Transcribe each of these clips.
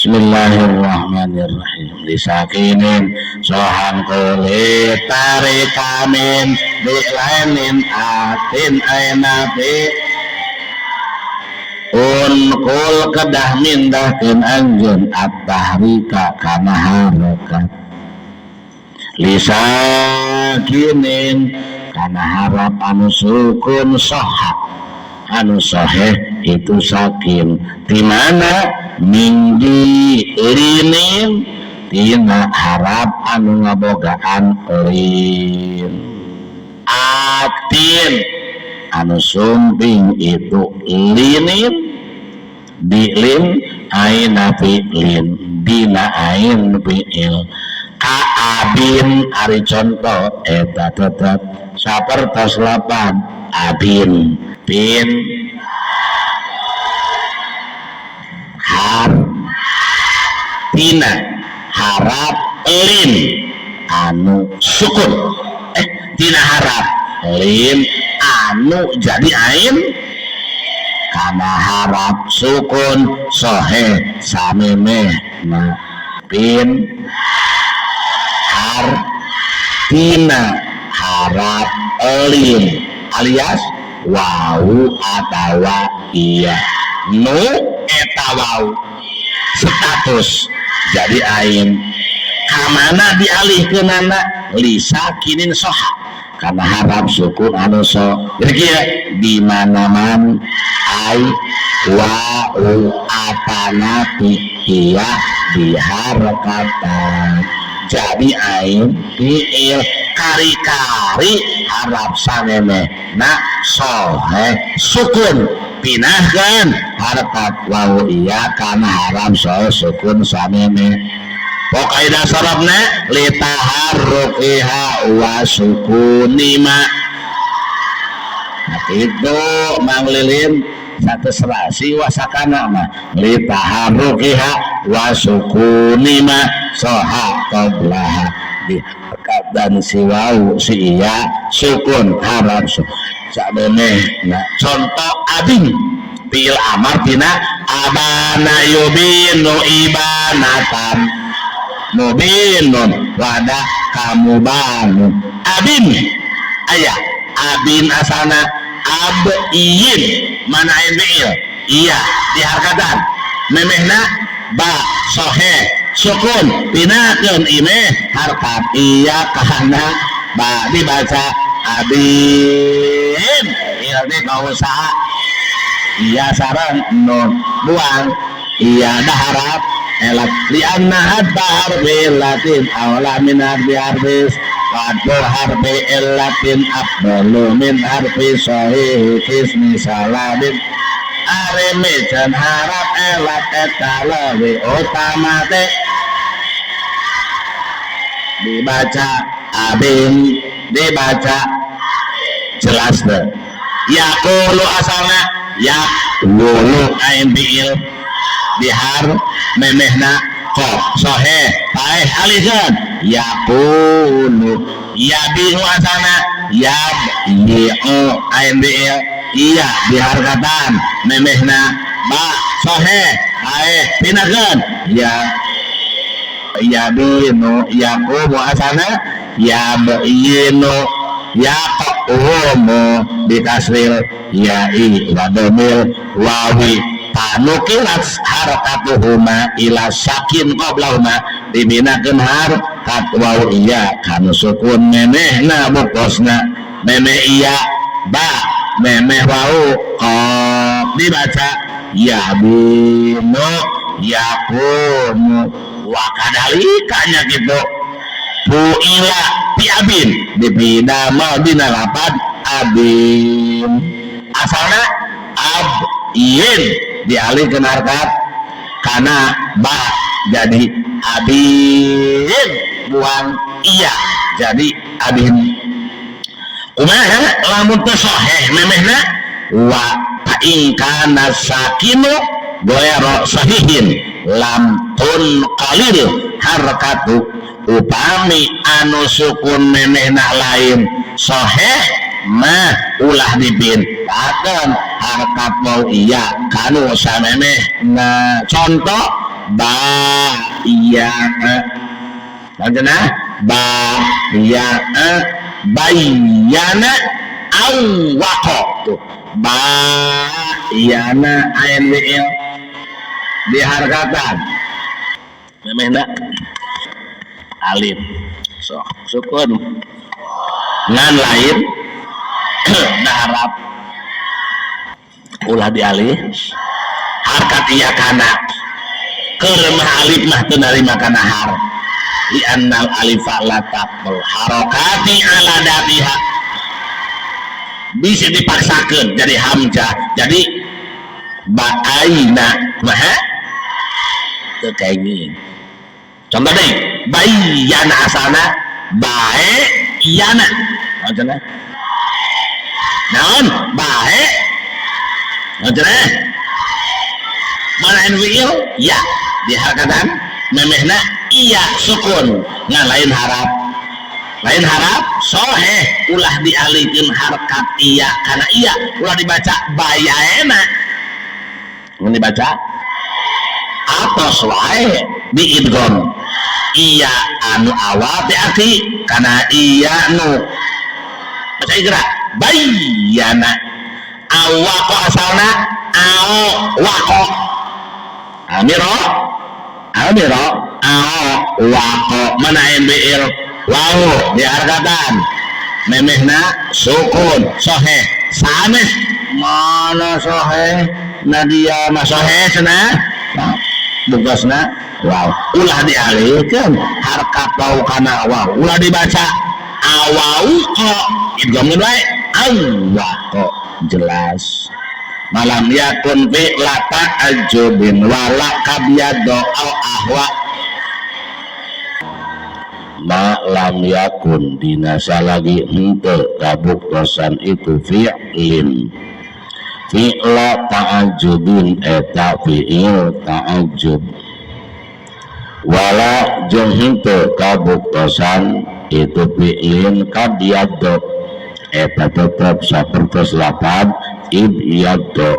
Bismillahirrahmanirrahim. Disakinin sohan kulit tarikamin dilainin atin ainabi unkul kedah mindahkeun anjeun at-tahrika kana harokat lisakinin kana harap anu sukun soha anu soheh itu sakin dimana minggi linin tina harap anu ngabogaan lin atin anu sumping itu linin di lin aina fi'lin dina ain fi'il kaabin ari contoh eta tetep sapertos lapan abin bin har tina harap lin anu sukun tina harap lin anu jadi ain karena harap sukun sohe samemeh na bin har tina harap lin alias wau atawa iya nu eta wau status jadi ain kamana dialihkeunana lisakinin soha karena harap sukun anu so jadi di mana-mana ai wau atanati iya diharapkan jadi ain fi'il kari-kari harap samemeh na sohe sukun pinahkan harkat wau iya karena harap sohe sukun samemeh pokoknya dasarabna litaharrukiha wa sukunima itu Mang Lilin satu serasi wasakana mah litaharrukiha wa sukunima soha qablaha diharkat dan si wau si iya sukun harap sadene nah contoh abin bil amar tina abana yubinu ibanatan mubinun wadah kamu bangun abin ayah abin asana abiyin mana fi'il iya diharkatan memehna ba sohe sukun pinakeun imeh harkat iya kana ba dibaca abin ilmi kausaha iya sareng nun buang iya daharap elak lianna hatta harfi latin awla min harfi harfis wadul harfi latin afdalu min harfi sahih ismi salamin areme dan harap elat eta lebih utama teh dibaca abin dibaca jelas deh yaqulu asalna yaqulu ain bi'il bihar memehna kok sohe paeh alisan yaqulu yabinu asana yab yi'u ain bi'il iya diharkatan memehna ba sohe paeh pinakeun ya yabinu yaqumu asana yabinu yaqumu dikasril ya'i wadomil wawi panukilat harakatuhuma ila sakin qablahuma dibinakeun harkat wau iya kana sukun memehna bukosna memeh iya ba memeh wau qaf dibaca yabinu yaqumu wa kadalikanya gitu puila piabin dibina madina lapan abin asalna abin dialihkeun harkat kana ba jadi abin buang iya jadi abin kumaha lamun teu sahih memehna wa in kana sakinu goyaro sahihin lam tun qalil harakatu upami anu sukun memehna lain sahih mah ulah dibin akan harkat mau iya kanu samemeh nah contoh ba ya maksudna ba ya bayyana awwaqo tuh ba yana ain wi'il diharkatan memehna alif so sukun ngan lain daharap ulah dialih harkat iya kana keremah alif mah teu narima kana har li annal alifa la taqbal harakati ala datiha bisa dipaksakan jadi hamzah jadi ba'aina mah teu kayak gini contoh deh bayyana asana bae iyana maksudna naon bae maksudna mana NWIL ya diharkatan memehna iya sukun ngan lain harap soheh ulah dialihkeun harkat iya karena iya ulah dibaca bayaena mun dibaca atos wae diidgham iya anu awal berarti karena iya nu baca gerak bayyana awaqo asalna awaqo amiro awaqo mana MBL wow diharkatan memehna sukun soheh sanes mana soheh nadia mah soheh cenah bugasna wow ulah dialihkeun harkat waw kana waw ulah dibaca awaqo idghamna bae awaqo jelas malam yakun fi lata ajubin wala kabyado au ahwa malam yakun dinasa lagi henteu kabuktosan itu fi'lin fi'la ta'ajubin eta fi'il ta'ajub wala jeung henteu kabuktosan itu fi'lin kabyado eta tetap sapertos lapad ibyaddo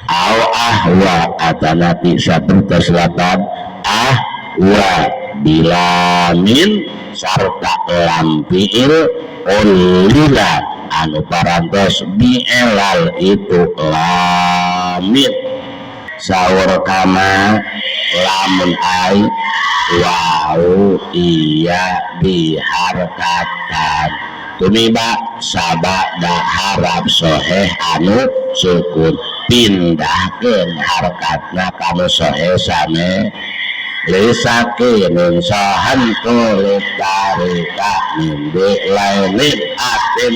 au ahwa atanati sapertos lapad ahwa bilamin sarta lam fi'il ulila anu parantos bi'elal itu lamin saur kama lamun ai wau iya diharkatan tumiba sabada harap soheh anu sukun pindahkeun harkatna kanu soheh same lisakeun sahan kulit tarika mimbi lainin atin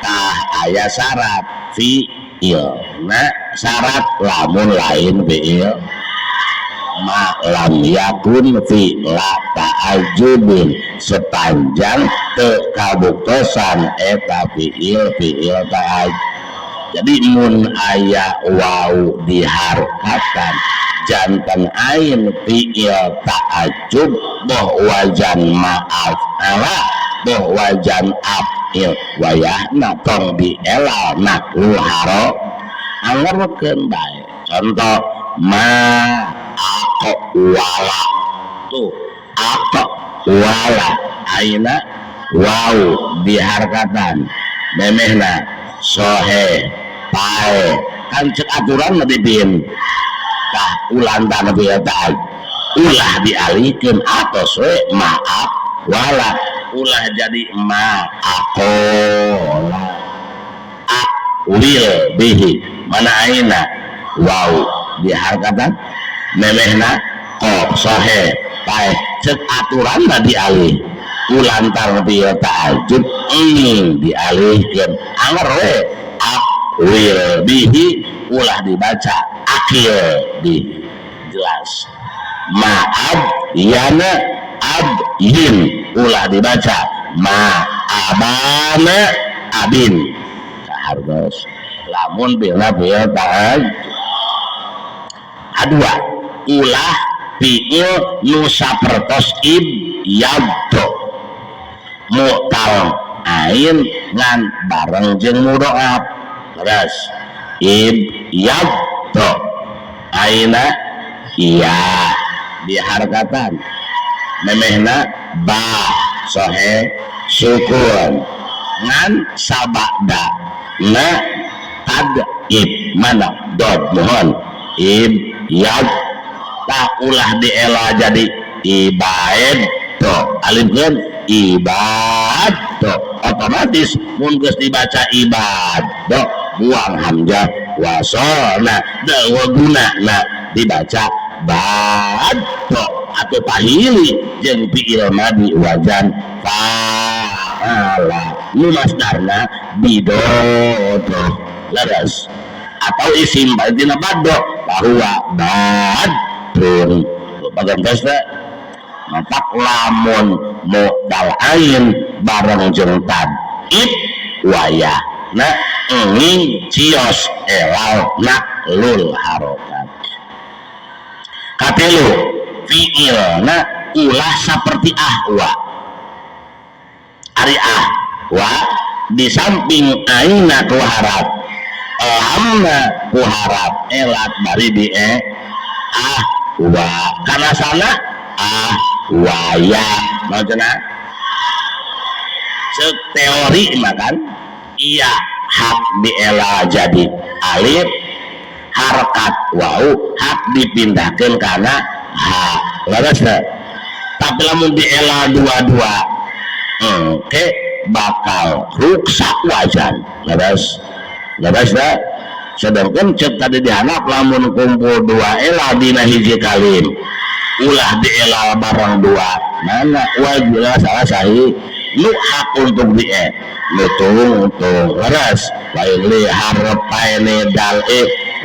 tah aya syarat fi'il na syarat lamun lain fi'il malam yakun fi la ta'ajubin sepanjang tekabuktosan eta fi'il ta'ajub jadi mun aya wau diharkatan jantan ain fi'il ta'ajub boh wajan maaf ala boh wajan af'il wayahna tong dielal naklu haro angerkeun bae contoh wala tuh wala aina wow diharkatan memehna sohe pae kan cek aturan lebih bin kah ulang dan lebih tahu ulah dialihkan atau soe maaf wala ulah jadi ma'akola will bihi mana aina wow diharkatan memehna kok sohe pae cek aturan na dialih ulantar dia ta'ajub ingin dialihkan anger we will bihi ulah dibaca akil di jelas ma'ab yana abin ulah dibaca ma'abana abin harus lamun bila dia ta'ajub adua ulah fi'il nusa pertos yabdo mutal ain ngan bareng jeung mudhoaf terus yabdo aina iya diharkatan memehna ba sohe sukun ngan sabada na ib mana dod mohon ib yad tak ulah diela jadi ibad to alifkeun ibad to otomatis mun geus dibaca ibad to buang hamzah wasolna dawa gunana dibaca bad to atau pahili jeung fi'il madi wajan fa'ala nu masdarna bidodo leres atau isim dina baddo bahwa badun bagantasna matak lamun modal ain bareng jeung tad ib waya na enging cios elal naklul harokat katelu fi'ilna ulah seperti ahwa ari ahwa di samping aina ku harap hamna ku harap elat bari di ahwa karena sana ahwaya maksudna cek teori makan iya hak diela jadi alif harkat wau hak dipindahkan karena ha leres tapi lamun diela dua-dua oke bakal ruksak wajan leres sedangkan cek tadi dihanap lamun kumpul dua ela dina hiji kalim ulah diela barang dua mana wajib salah sahih lu hak untuk tung leres lain li harpaini dal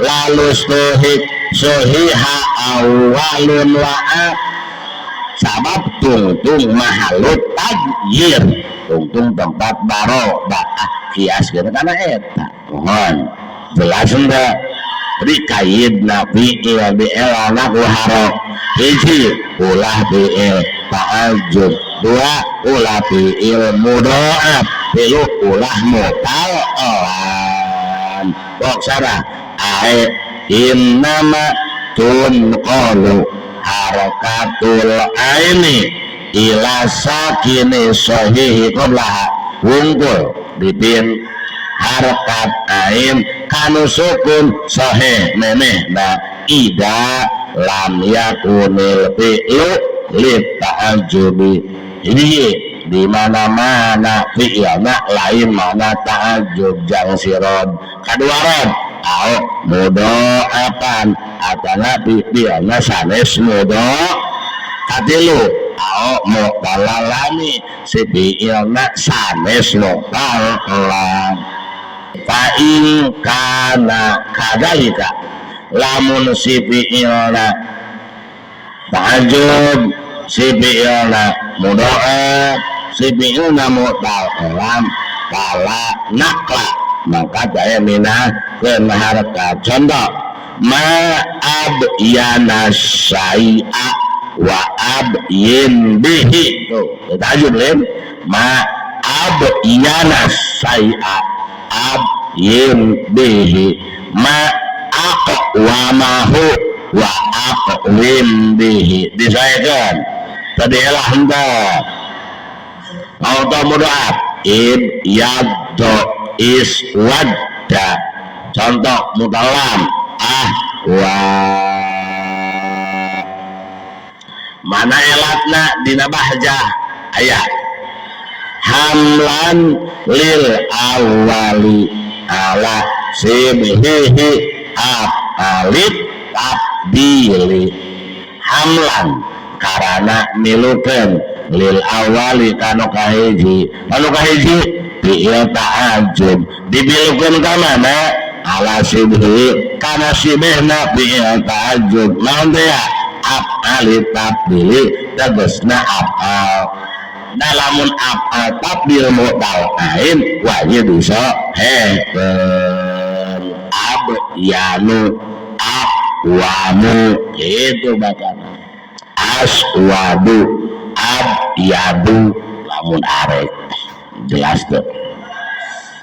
lalu sohiha awalun wa'a sabab tungtung mahalut tajir tungtung tempat baro ba'ah kias kena karena eta mohon jelas enggak rikayid nabi bi'el anak waharo hiji ulah bi'el ta'ajub dua ulah bi'il mudo'ab tilu ulah mutal'an bok sarah ae innama tunqalu harakatul aini ila sakini sahihi qablaha wungkul dipin harakat ain kanu sukun sahih memeh na ida lam yakunil fi'lu lit ta'ajubi ini di mana-mana fi'ilna lain mana ta'ajub jang sirod kadua rod au mudo apan atana fi'ilna sanes mudo katilu au muqalalani si fi'ilna sanes muqallal fa'in kana kadalika lamun si fi'ilna ta'ajub si fi'ilna mudo'ab si fi'ilna muqallal kala nakla maka daya minah kena harkat contoh ma'ab yana syai'a wa abyin bihi tuh tajud lim ma'ab yana syai'a abyin bihi ma'aqwamahu wa aqwim bihi disaykan tadi elah hendak auto mudo'ab ib yaddo iswadda contoh mutalam wa mana elatna dina bahjah ayat hamlan lil awali ala sibhihi alit tabdili hamlan karena milukeun lil awali kanu kahiji fi'il ta'ajub dibilukeun ka mana ala sibhi kana sibihna fi'il ta'ajub naon teh ya af'al tabdili tegasna af'al dalamun af'al tabdil mutalain wajib disohekeun abyanu aqwamu itu bacaan aswadu abyadu lamun arek jelas tuh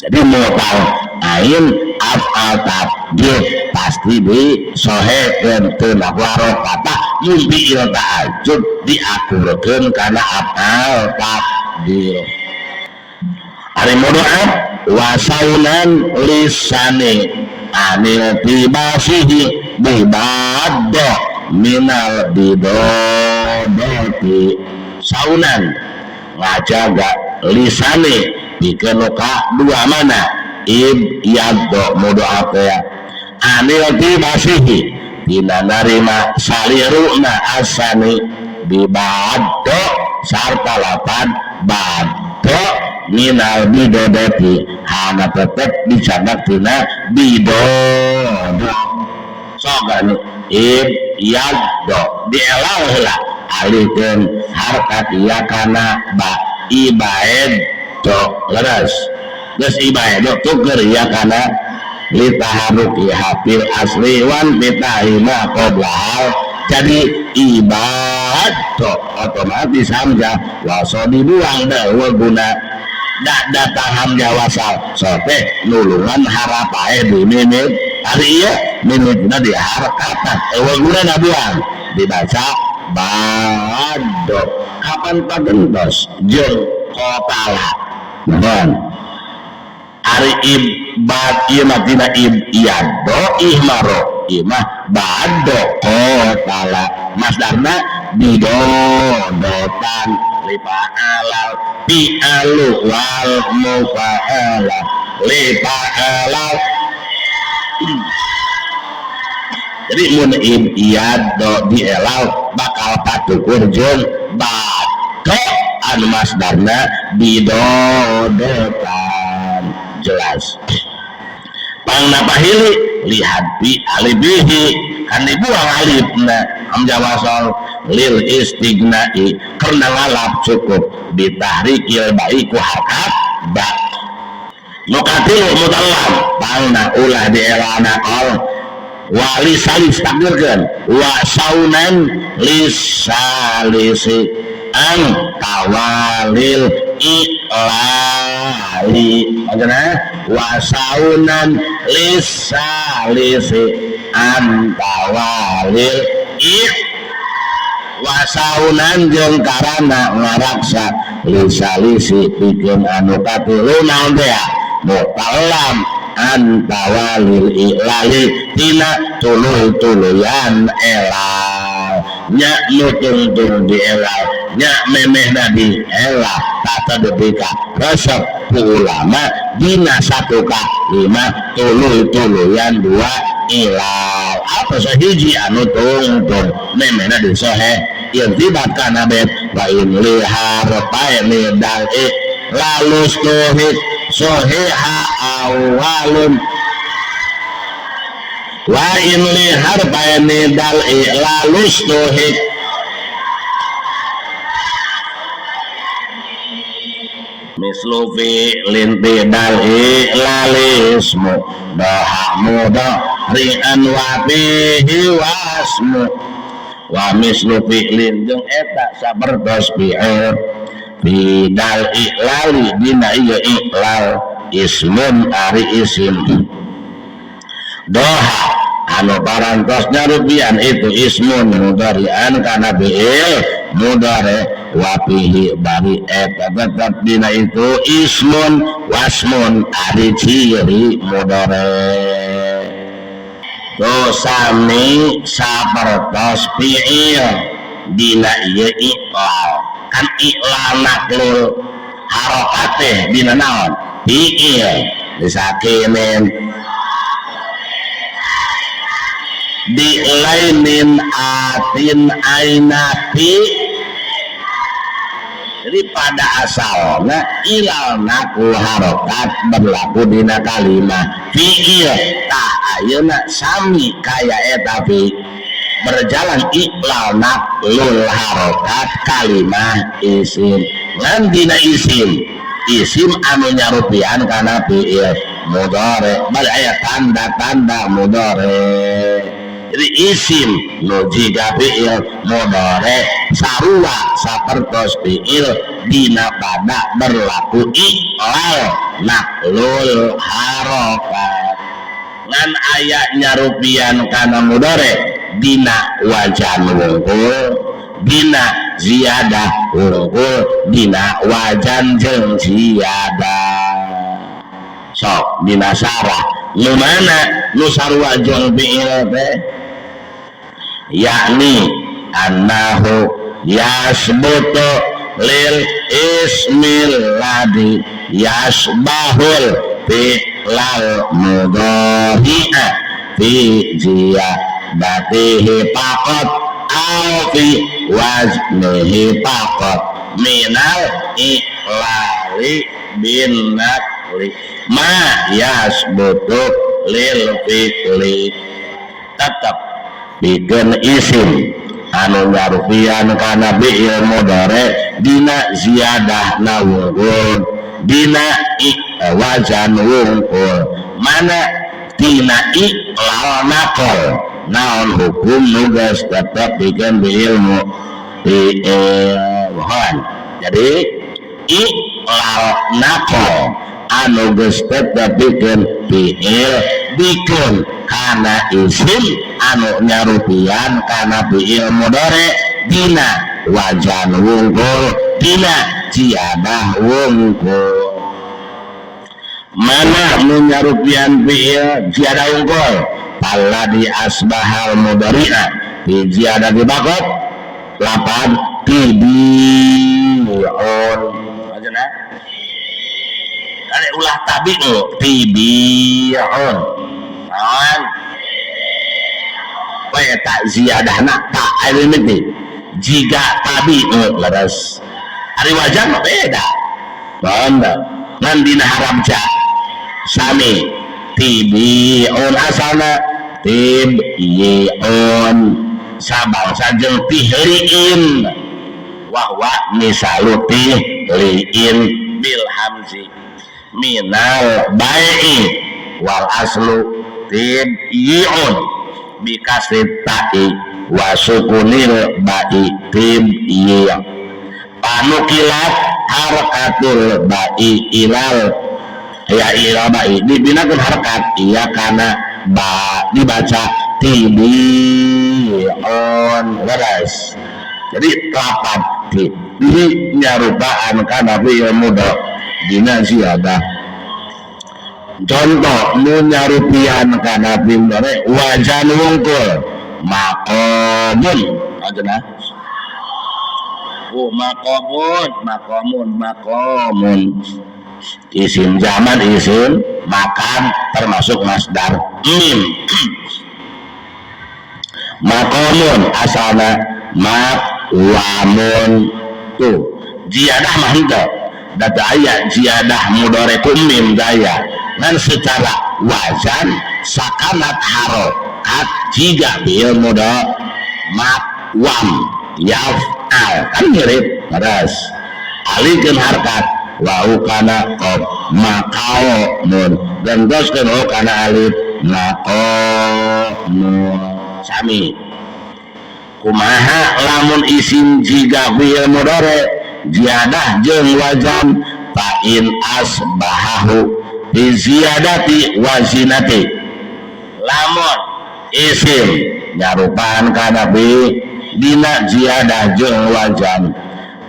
jadi mutal ain afal tabdil pasti disohekeun teu nahwaro kata mumpi il ta'ajud diaturkeun kana afal tabdil. Ari modoa wasaunan lisani anil tibasihi bibaddo minal bidodoti saunan ngajaga lisani pikeun ka dua mana yaddo modoa teh anil tibasihi tina narima saliruna asani bibaddo sarta lapan baddo minal bidodoti hana tetep dicadak tina bidodo sogan yaddo dielau heula alikeun harkat ieu kana ba ibaed do leres geus ibaed do tuker ieu kana litaharuki hafil asli wan bitahima qoblal jadi ibadah otomatis hamzah waso dibuang dawa guna dak datang hamzah wasal sote nulungan harapae di minit hari iya minitna diharakatan ewa guna nabuang dibaca bado kapan pagentos jeung kotala mohon ari ibad ieu mah tina iyado ihmaro imah bado kotala masdarna bidodotan lipa'ala bi'alu wal mufa'ala lipa'ala jadi mun iyado dielau bakal patukur jeung bado anu masdarna bidodotan jelas pangna pahili lihat bi alibihi kan dibuang alifna hamzah wasal lil istighnai karena ngalap cukup ditahrikil baiku harkat ba nukatil mutallam pangna ulah dielana qol wali salis takdirkeun wa saunan lisalisi ang tawalil ilali maksudnya wasaunan lisalisi antawalil wasaunan jeung karana ngaraksa lisalisi pikeun anu katilu naon teh mutallam antawalil ilali tina tuluy-tuluyan elal nya nutung-tung di elal nya memehna di elal tata debika resep ulama dina 1 ka 5 tuluy-tuluyan 2 ilal apa sahiji anu tungtung memehna di sohe irtibat kana bet wa in lihar pae dal lalu stohit soheha awalun wa in lihar pae dal lalu stohit mislufi linti dalhi lalismu dahamuda ri'an wabihi wasmu wa mislufi linjeng eta sabertos bi'ir bidal iklali dina iya iklal ismun ari isim doha anu parantosnya rupian itu ismun mudarian kana bi'il mudare wapihi bari eta tetap dina itu ismun wasmun ari ciri mudare dosami sapertos fi'il dina ieu iqlal kan iqlal naklul harokate dina naon fi'il disakinin di lainin atin ainati jadi pada asalnya ilal naku harokat berlaku dina kalimah fi'il tak ayeuna sami kaya eta fi berjalan iqlal naklul harokat kalimah isim ngan dina isim anu nyarupian kana fi'il mudhari bal aya tanda-tanda mudhari jadi isim nu jiga fi'il mudhari sarua sapertos fi'il dina pada berlaku iqlal naklul harokat ngan aya nyarupian kana mudore dina wajan wungkul dina ziyadah wungkul dina wajan jeung ziyadah sok dina sarah nu mana nu sarua jeung fi'il teh yakni annahu yasbutu lil ismil ladhi yasbahul fi'lal mudhari'a fi ziyadatihi faqat aw fi waznihi faqat minal i'lali bin nakli ma yasbutu lil fi'li tetap bikin isim anu nyarupian kana fi'il mudhari dina ziyadah na wungkul dina wazan wungkul mana dina i'lal nakol naon hukum nugas tetap bikin ilmu fi'il jadi i'lal nakol anu geus tetep bikin fi'il bikin kana isim anu nyarupian kana fi'il mudhari dina wajan wungkul dina ziyadah wungkul mana nu nyarupian fi'il ziyadah wungkul palladhi asbahal mudhari'a fi ziyadah dibakot lapan tibi'un ajana kali ulah tabi'u tibi'un naon we tak ziyadahna tak alimiti jika tabi'u leres ari wajan mah beda banda ngan dina harabja sami tibi'un asalna tibi'un sabang sajeng tihliin wahwa misalu tihliin bil hamzi minal bai'i wal aslu tibi'un bikasri ta'i wa sukunil ba'i tibi'un panukilat harakatul ba'i ilal ya ilal ba'i dibinakan harakat iya karena ba dibaca tibi'un leres jadi lapan ini nyarupaan karena fi'il mudhari dina ziyadah contoh nu nyarupian kana fi'il mudhari wajan wungkul maqamun ajana maqamun isim zaman isim makan termasuk masdar mim maqamun asalna maqwamun tuh ziyadah mah henteu data aya ziyadah mudhari ku mim daya dan secara wazan sakanat harokat jika fi'il mudhari maqwam yaf'al kan mirip terus alikeun harakat wa kana qab maqamun dan doskeun kana alif maqamun sami kumaha lamun isim jika fi'il mudhari ziyadah jeung wajan fa in asbahahu bi ziyadati wazinati lamun isim nyarupaan kana bi dina ziyadah jeung wajan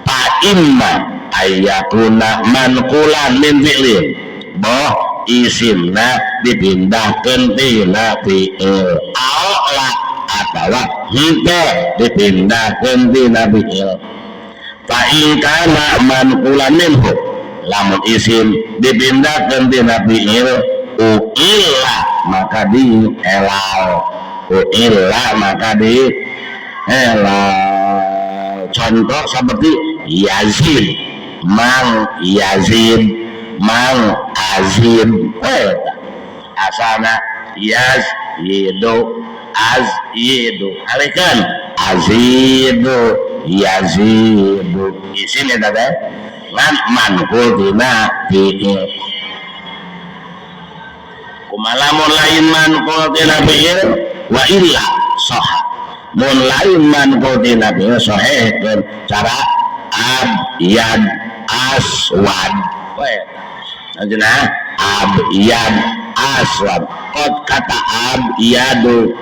fa imma ayyakuna manqulan min fi'lin boh isimna dipindahkeun tina fi'il aula atawa henteu dipindahkeun tina fi'il fa in kana manqulan minhu lamun isim dipindahkeun tina fi'il uilla maka di elal contoh seperti Yazid mang azid asana azyidu alaikan azidu yazidu isim ya tadi ngan manqul dina fi'il kumalamun lain manqul dina fi'il wa illa sahha mun lain manqul dina fi'il sahih cara abyad aswad anjeunna abyad aswad pakot kata yadu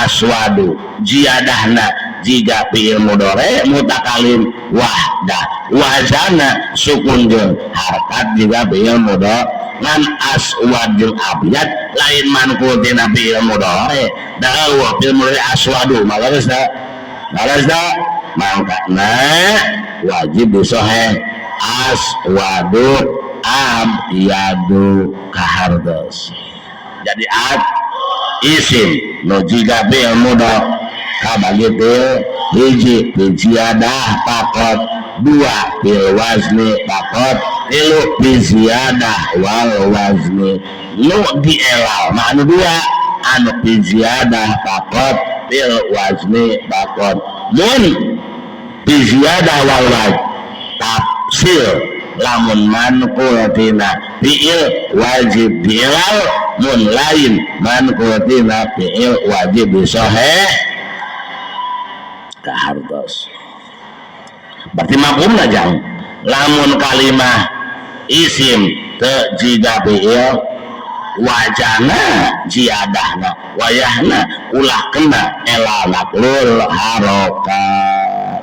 aswadu jiadahna jika fi'il mudhari mutakalim wahdah wazana sukun jeung harkat jika fi'il mudhari ngan aswad jeung abyad lain manqul tina fi'il mudhari dawa fi'il mudhari aswadu mangga mangkana wajib disahih aswadu abyadu kahardos jadi isim nu jiga fi'il mudhari kabagi fi'il hiji biziyadah pakot dua bil wazni pakot tilu biziyadah wal wazni nu dielal manu dua anu biziyadah pakot bil wazni pakot mun biziyadah wal wazni tafsir lamun manqul tina fi'il wajib dielal mun lain manqul tina fi'il wajib disahih kahardos berarti mafhumna jang lamun kalimah isim teu jiga fi'il wajana jiadahna wayahna ulah kena elal naklul harokat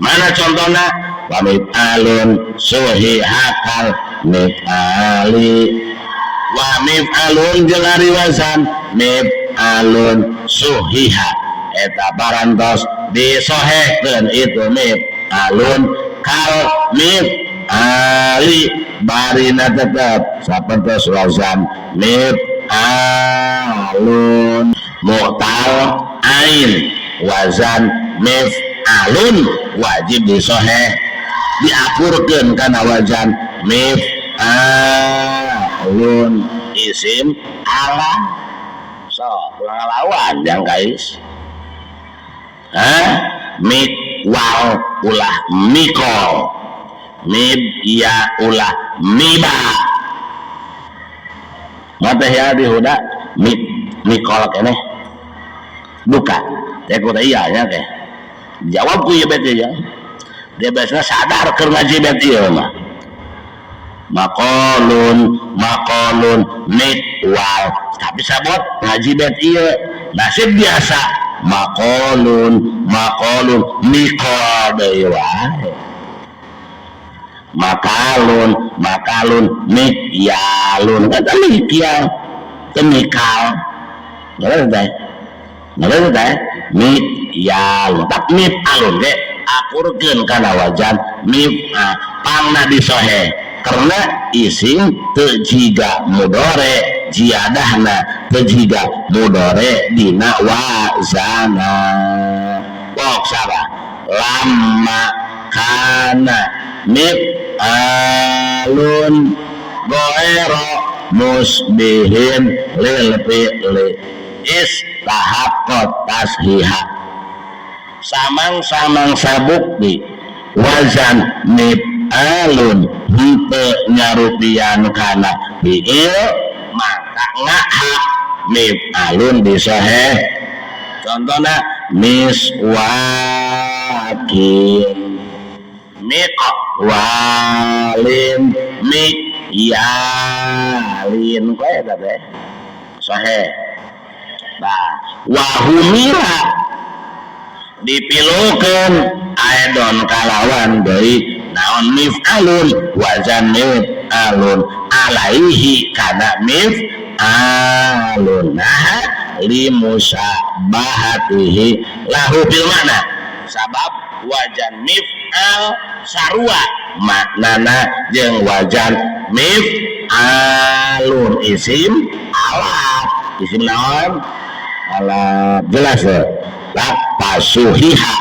mana contohna wa mif'alun suhihakal mif'ali wa mif'alun jeung ari wazan mif'alun suhiha eta parantos disahihkeun itu mif'alun kal mif'ali barina tetep sapertos wazan mif'alun mu'tal ain wazan mif'alun wajib disahih diakurkeun kana wazan mif'alun isim alam so ulang lawan yang guys mik wal ulah mikol mib ya ulah miba mata ya di huda mikol kene duka teh kuda iya nya teh jawab ku ieu bete ya dia biasanya sadar keur ngaji bet ieu mah maqalun mik wal tapi sabot ngaji bet ieu nasib biasa maqalun mikol deui wae makalun mikyalun kata mikyal temikal ngerti teh mikyalun tak mif'alun ge akurkeun kana wajan pangna disahih karena isim teu jiga mudhari jiadahna teu jiga mudhari dina wazana wok sabah lamma kana mif'alun ghaira musbihin lil fi'li istahaqqat tashiha samang sabukti wazan mif'alun henteu nyarupian kana fi'il maka ngahak mif'alun disahih contohna miswakin miqwalin mikyalin koe eta teh sahih nah wahumila dipilukeun aidon kalawan deui naon mif'alun wazan mif'alun alaihi kana mif'alun nah limusabahatihi lahu bil mana sabab wajan mif'al sarua maknana jeung wajan mif'alun isim alat isim naon alat jelas ya lah pasuhiha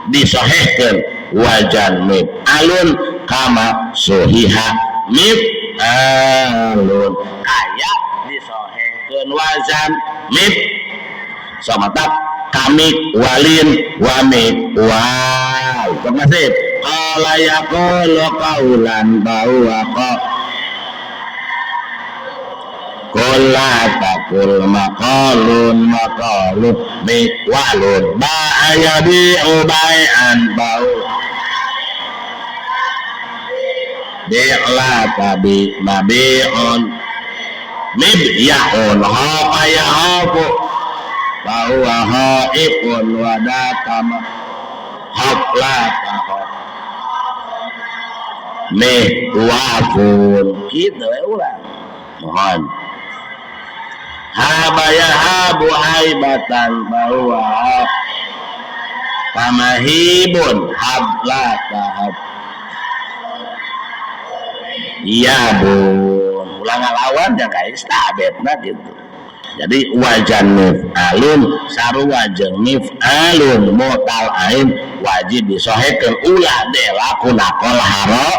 disahihkeun wajan mif'alun kama suhiha mif'alun aya disahihkeun wazan mif samatak kamik walin wamik wal termasuk qala yaqulu qaulan bahwa qala taqul maqalun mikwalun ba'aya bi'ubay'an bau bi'la tabi mabi'un mibyahun hokaya hoku bahwa hoipun wadakama hoklata hok wafun gitu ya ulang mohon habaya habu haibatan bahwa pamahibun hablata hab iya bun ulang lawan ya guys tabetna gitu jadi wajan mif'alun sarua jeung mif'alun mutal ain wajib disohekeun ulah delakuna kol haro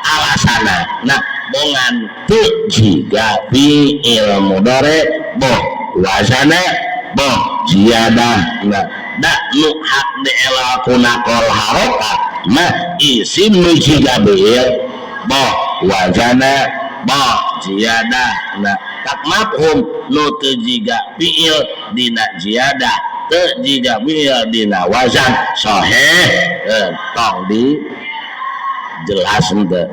alasana nah bongan teu jiga fi ilmu dore boh wazana boh ziyadah nah da nu hak delakuna kol harokat mah isim nu jiga bil boh wazana boh ziyadah nah tak mafhum nu teu jiga fiil dina ziyadah teu jiga fiil dina wazan sahih tong di jelasin teh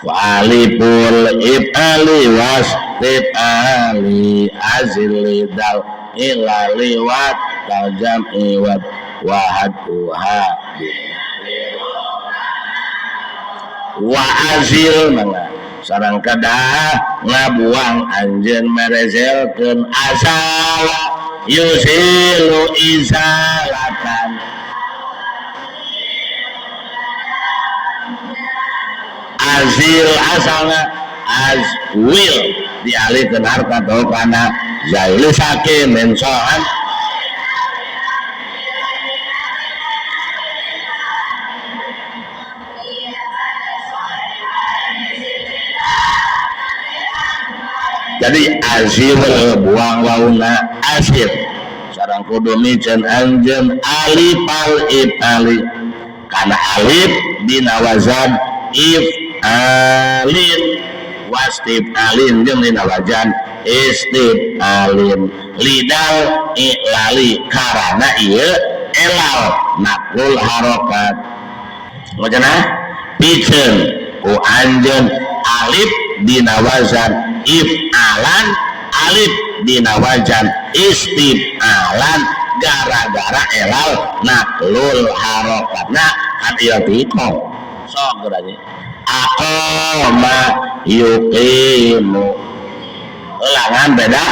wa aliful ibali wastif ali azili dal ila liwat tajam'i wahatuha wa azil mana sareng kadah ngabuang anjeun merezelkeun asala yusilu izalatan azil asalna azwil dialihkeun harkat kana zail sakin mensoan jadi azil buang launa asir sareng kudu miceun anjeun alifal ibali kana alif dina wazan if'alin wastif alin jeung dina wazan istif'alin lidal i'lali karana ieu elal naqul harokat ngojana piceun ku anjeun alif dina wazan if'alan alif dina wazan istif'alan gara-gara elal naqlul harokatna kan ieu tiko sok berarti aqama yuqimu ulangan beda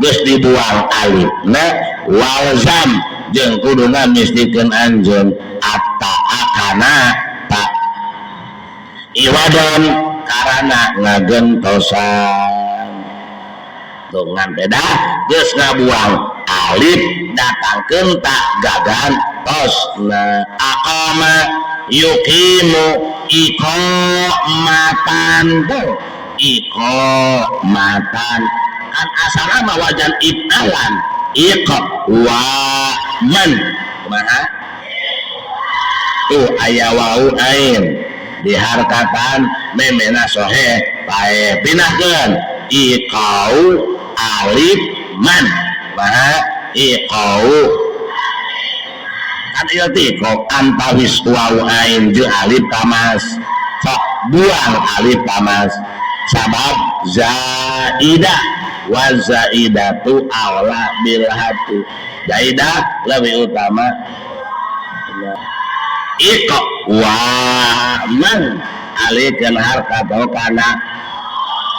geus dibuang alif na walzam jeung kuduna mistikeun anjeun atta akana tak iwadon karana ngagentosan dengan beda geus ngabuang alif datangkeun tak gagantos na aqama yuqimu iqamatan iqamatan kan asalna mah wajan if'alan iqwaman kumaha tuh aya wau ain di harkatan memena sohe bae pinahkeun iqau alif man kumaha iqau kan ieu teh kok antawis wau ain jeung alif tamas sok buang alif tamas sabab zaidah wa zaidatu aula bil hati zaidah lebih utama iqa wa man alikeun harkat kana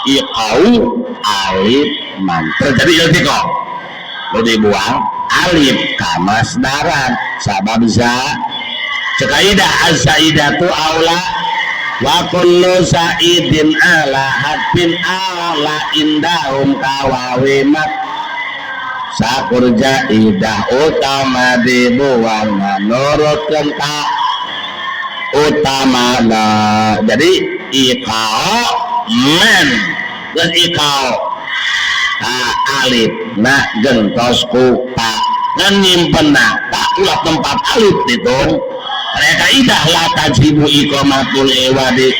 iqau alif man terjadi ieu teh kok nu dibuang alif kamasdaran sabab za cekaidah az-zaidatu aula wa kullu sa'idin ala hadfin ala indahum kawawimat sakur jaidah utama dibuang menurutkan tak utama jadi iqau men dan iqau alif nah gentosku tak ngan nyimpenna tak ulah tempat alif itu mereka idah la tajibu iqamatul iwadi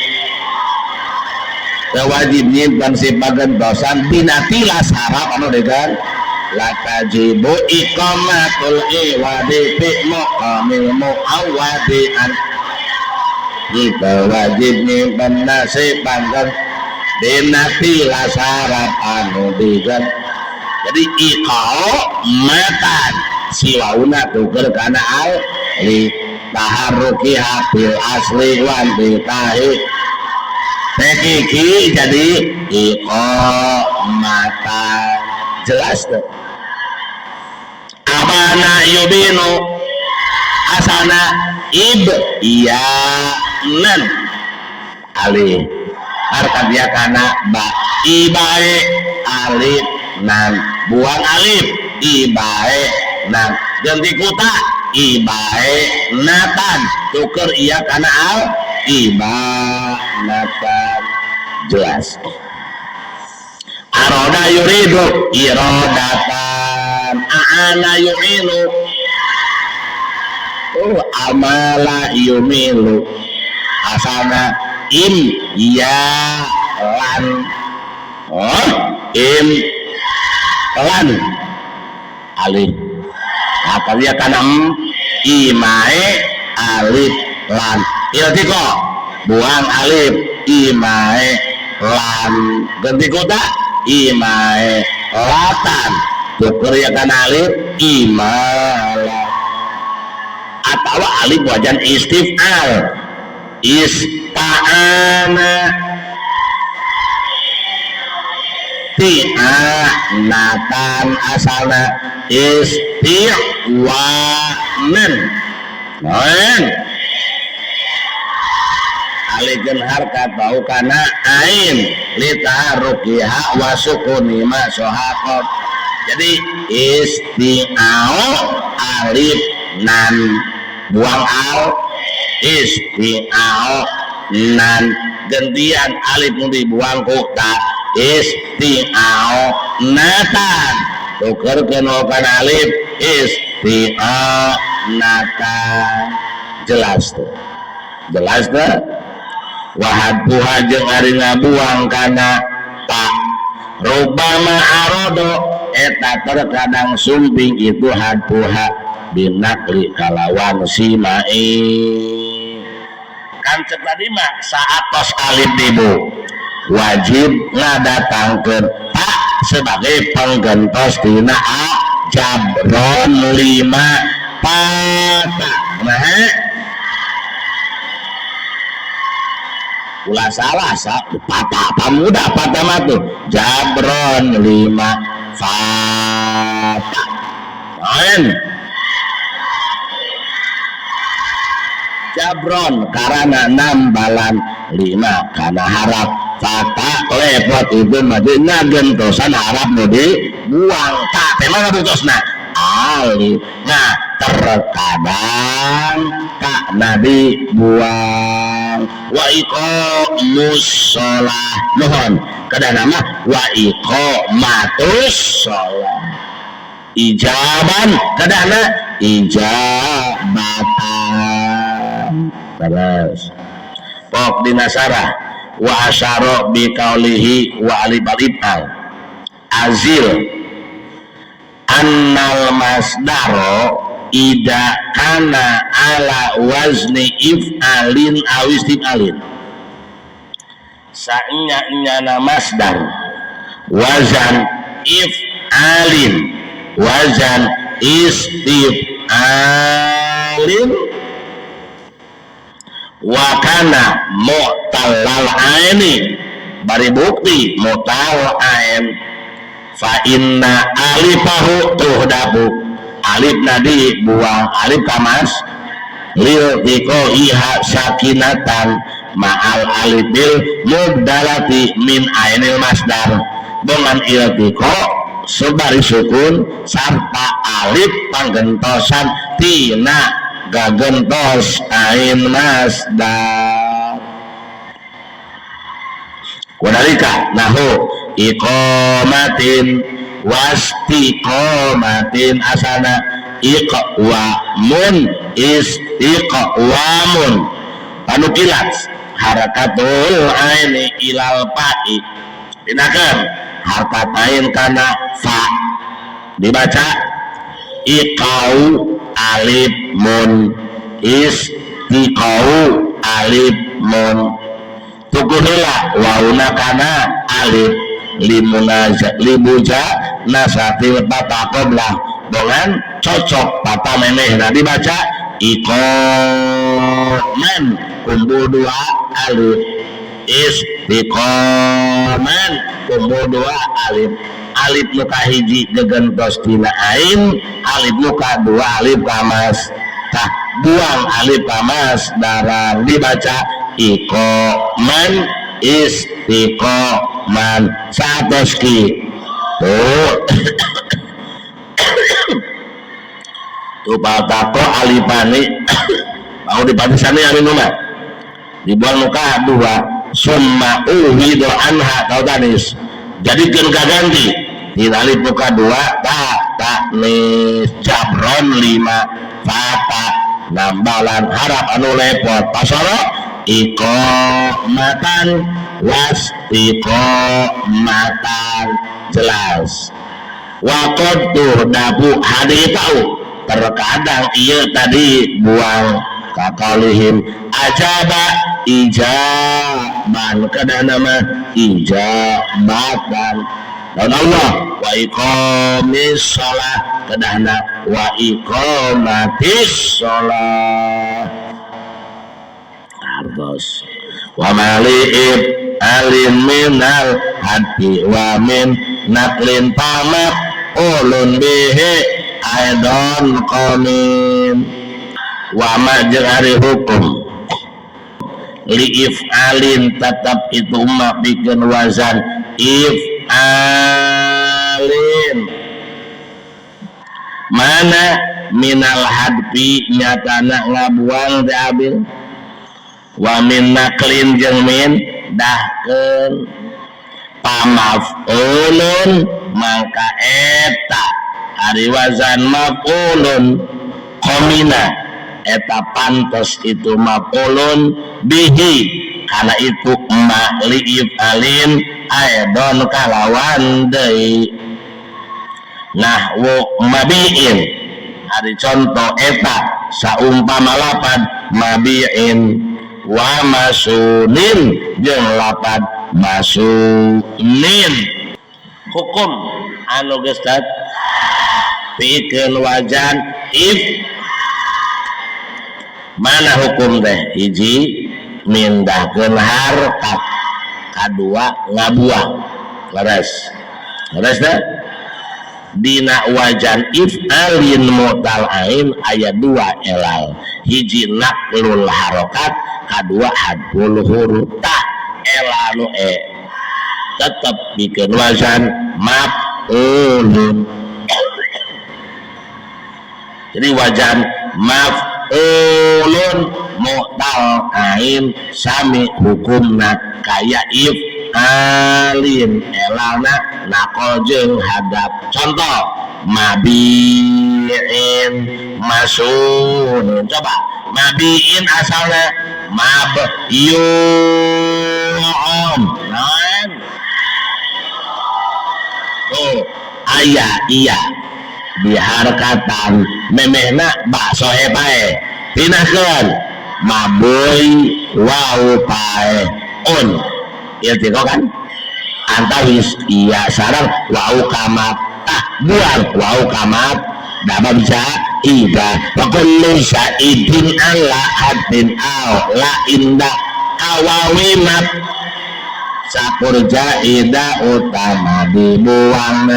wajib nyimpen si pagentosan binatila sarap anu degan la tajibu iqamatul iwadi fi muqamil muawwadian kita wajib nyimpen nasi panggen dinati lasarat anu digen. Jadi iqau matan siwauna tuker kana al li taharruki hafil asli wan bitahi tekiki jadi iqau matan jelas tuh. Abana yubinu asana ib iya nan alih harkat dia kana ba ibae alif nan buang alif ibae nan ganti kuta ibae natan tuker iya kana al iba natan jelas. Aroda yuridu irodatan aana yu'inu amala yumilu asana im ya lan im lan alif apa dia kanam imae alif lan iltiko buang alif imae lan ganti kota imae latan tuker ya kan alif imala atau alif wajan istif'al ista'ana ti'anatan asana isti'wanan noen alikeun harkat bau kana ain litarukiha wa sukuni ma sohaqot. Jadi isti'au alif nan buang al isti'au nan gantian alif nu dibuang ku ta isti'au natan tukerkeun kana alif isti'au natan jelas tuh wahadpuha jeung ari ngabuang kana tak rubama arodo eta terkadang sumping itu hadpuha binakli kalawan simai kan cek tadi mah saatos alif dibu wajib ngadatangkeun tak sebagai penggentos tina jabron 5 patah ulah salah patah apa mudah patah matu jabron 5 fatah lain jabron karena nambalan 5 karena harap fatah lepot itu madina gentosan harap nu dibuang tak tema ngabutosna alif nah terkadang tak nabi buang wa iqamus shalah mohon kada nama wa iqamatus shalah ijaban kadana ijabatan terus pok dinasara wa asyara bi qaulihi wa alif al azil annal masdaro ida kana ala wazni if'alin aw istif'alin sa'nya masdar wazan if'alin wazan istif'alin wa kana mu'tallal aini bari bukti mu'tallal ain fa inna alifahu tuhdabu alif nadi buang alif kamas lil tiko iha sakinatan ma'al alifil mubdalati min ainil masdar dengan iltiko sebari sukun sarta alif panggentosan tina gagentos ain masdar wadalika nahu iqamatin wastiqamatin asana iqwamun istiqwamun panukilat harakatul aini ilal pa'i dinakan harkat ain kana fa dibaca iqau alif mun istiqau alif mun tukunila wauna kana alif limuja nasatil patah qoblah dengan cocok patah memeh. Nah dibaca ikomen kumpul dua alif, istiqoman kumpul dua alif, alif muka hiji gegentos tina ain, alif muka dua alif kamas. Tah buang alif kamas darah dibaca ikoman istiqoman satoski tuh tuh patako alipani mau dipatisani ari numah dibuang muka dua summa uhidu anha kau tanis jadikan kaganti di alif muka dua tak nis jabron lima patah nambalan harap anu lepot pasoro iqomatan wastiqomatan jelas wakot tuh dabu hadi tahu terkadang iya tadi buang kakalihim ajaba ijaban kada nama ijabatan dan Allah wa iqamis shalah kedahna wa iqamatis shalah hartos wa mali'ib alin minal hati wa min naklin pamak ulun bihi aidon qamin wa majari hukum li'if alin tetap itu umat bikin wazan if alin mana minal hadfi nyatana ngabuang diambil wa min naklin jeung min dahkeun pamaf'ulun mangka eta ari wazan maf'ulun qomina eta pantos itu maf'ulun bihi karena itu ma'li'if alin aidon kalawan deui nahwu mabi'in ari contoh eta saumpama lapan mabi'in wa masunin jeung lapan masunin hukum anu geus pikeun wajan if mana hukum teh hiji mindahkeun harkat kadua ngabuang leres teh dina wajan if alin mutal ain aya dua elal hiji naklul harokat kadua hadful huruf tah elanu tetep bikin wazan maf'ulun jadi wajan maf'ulun mutal ain sami hukumna kaya if alin elana nakol jeung hadap contoh mabi'in masunin coba mabi'in asalnya mabyu'un non oh ayah iya diharkatan memehna bakso pae pinahkeun maboy wau pae un ieu tiko kan antawis iya sareng wau kamat buang wau kamat dapat bisa ida kullu sa'idin ala hadin aw la inda awawimat sakurja ida utama dibuang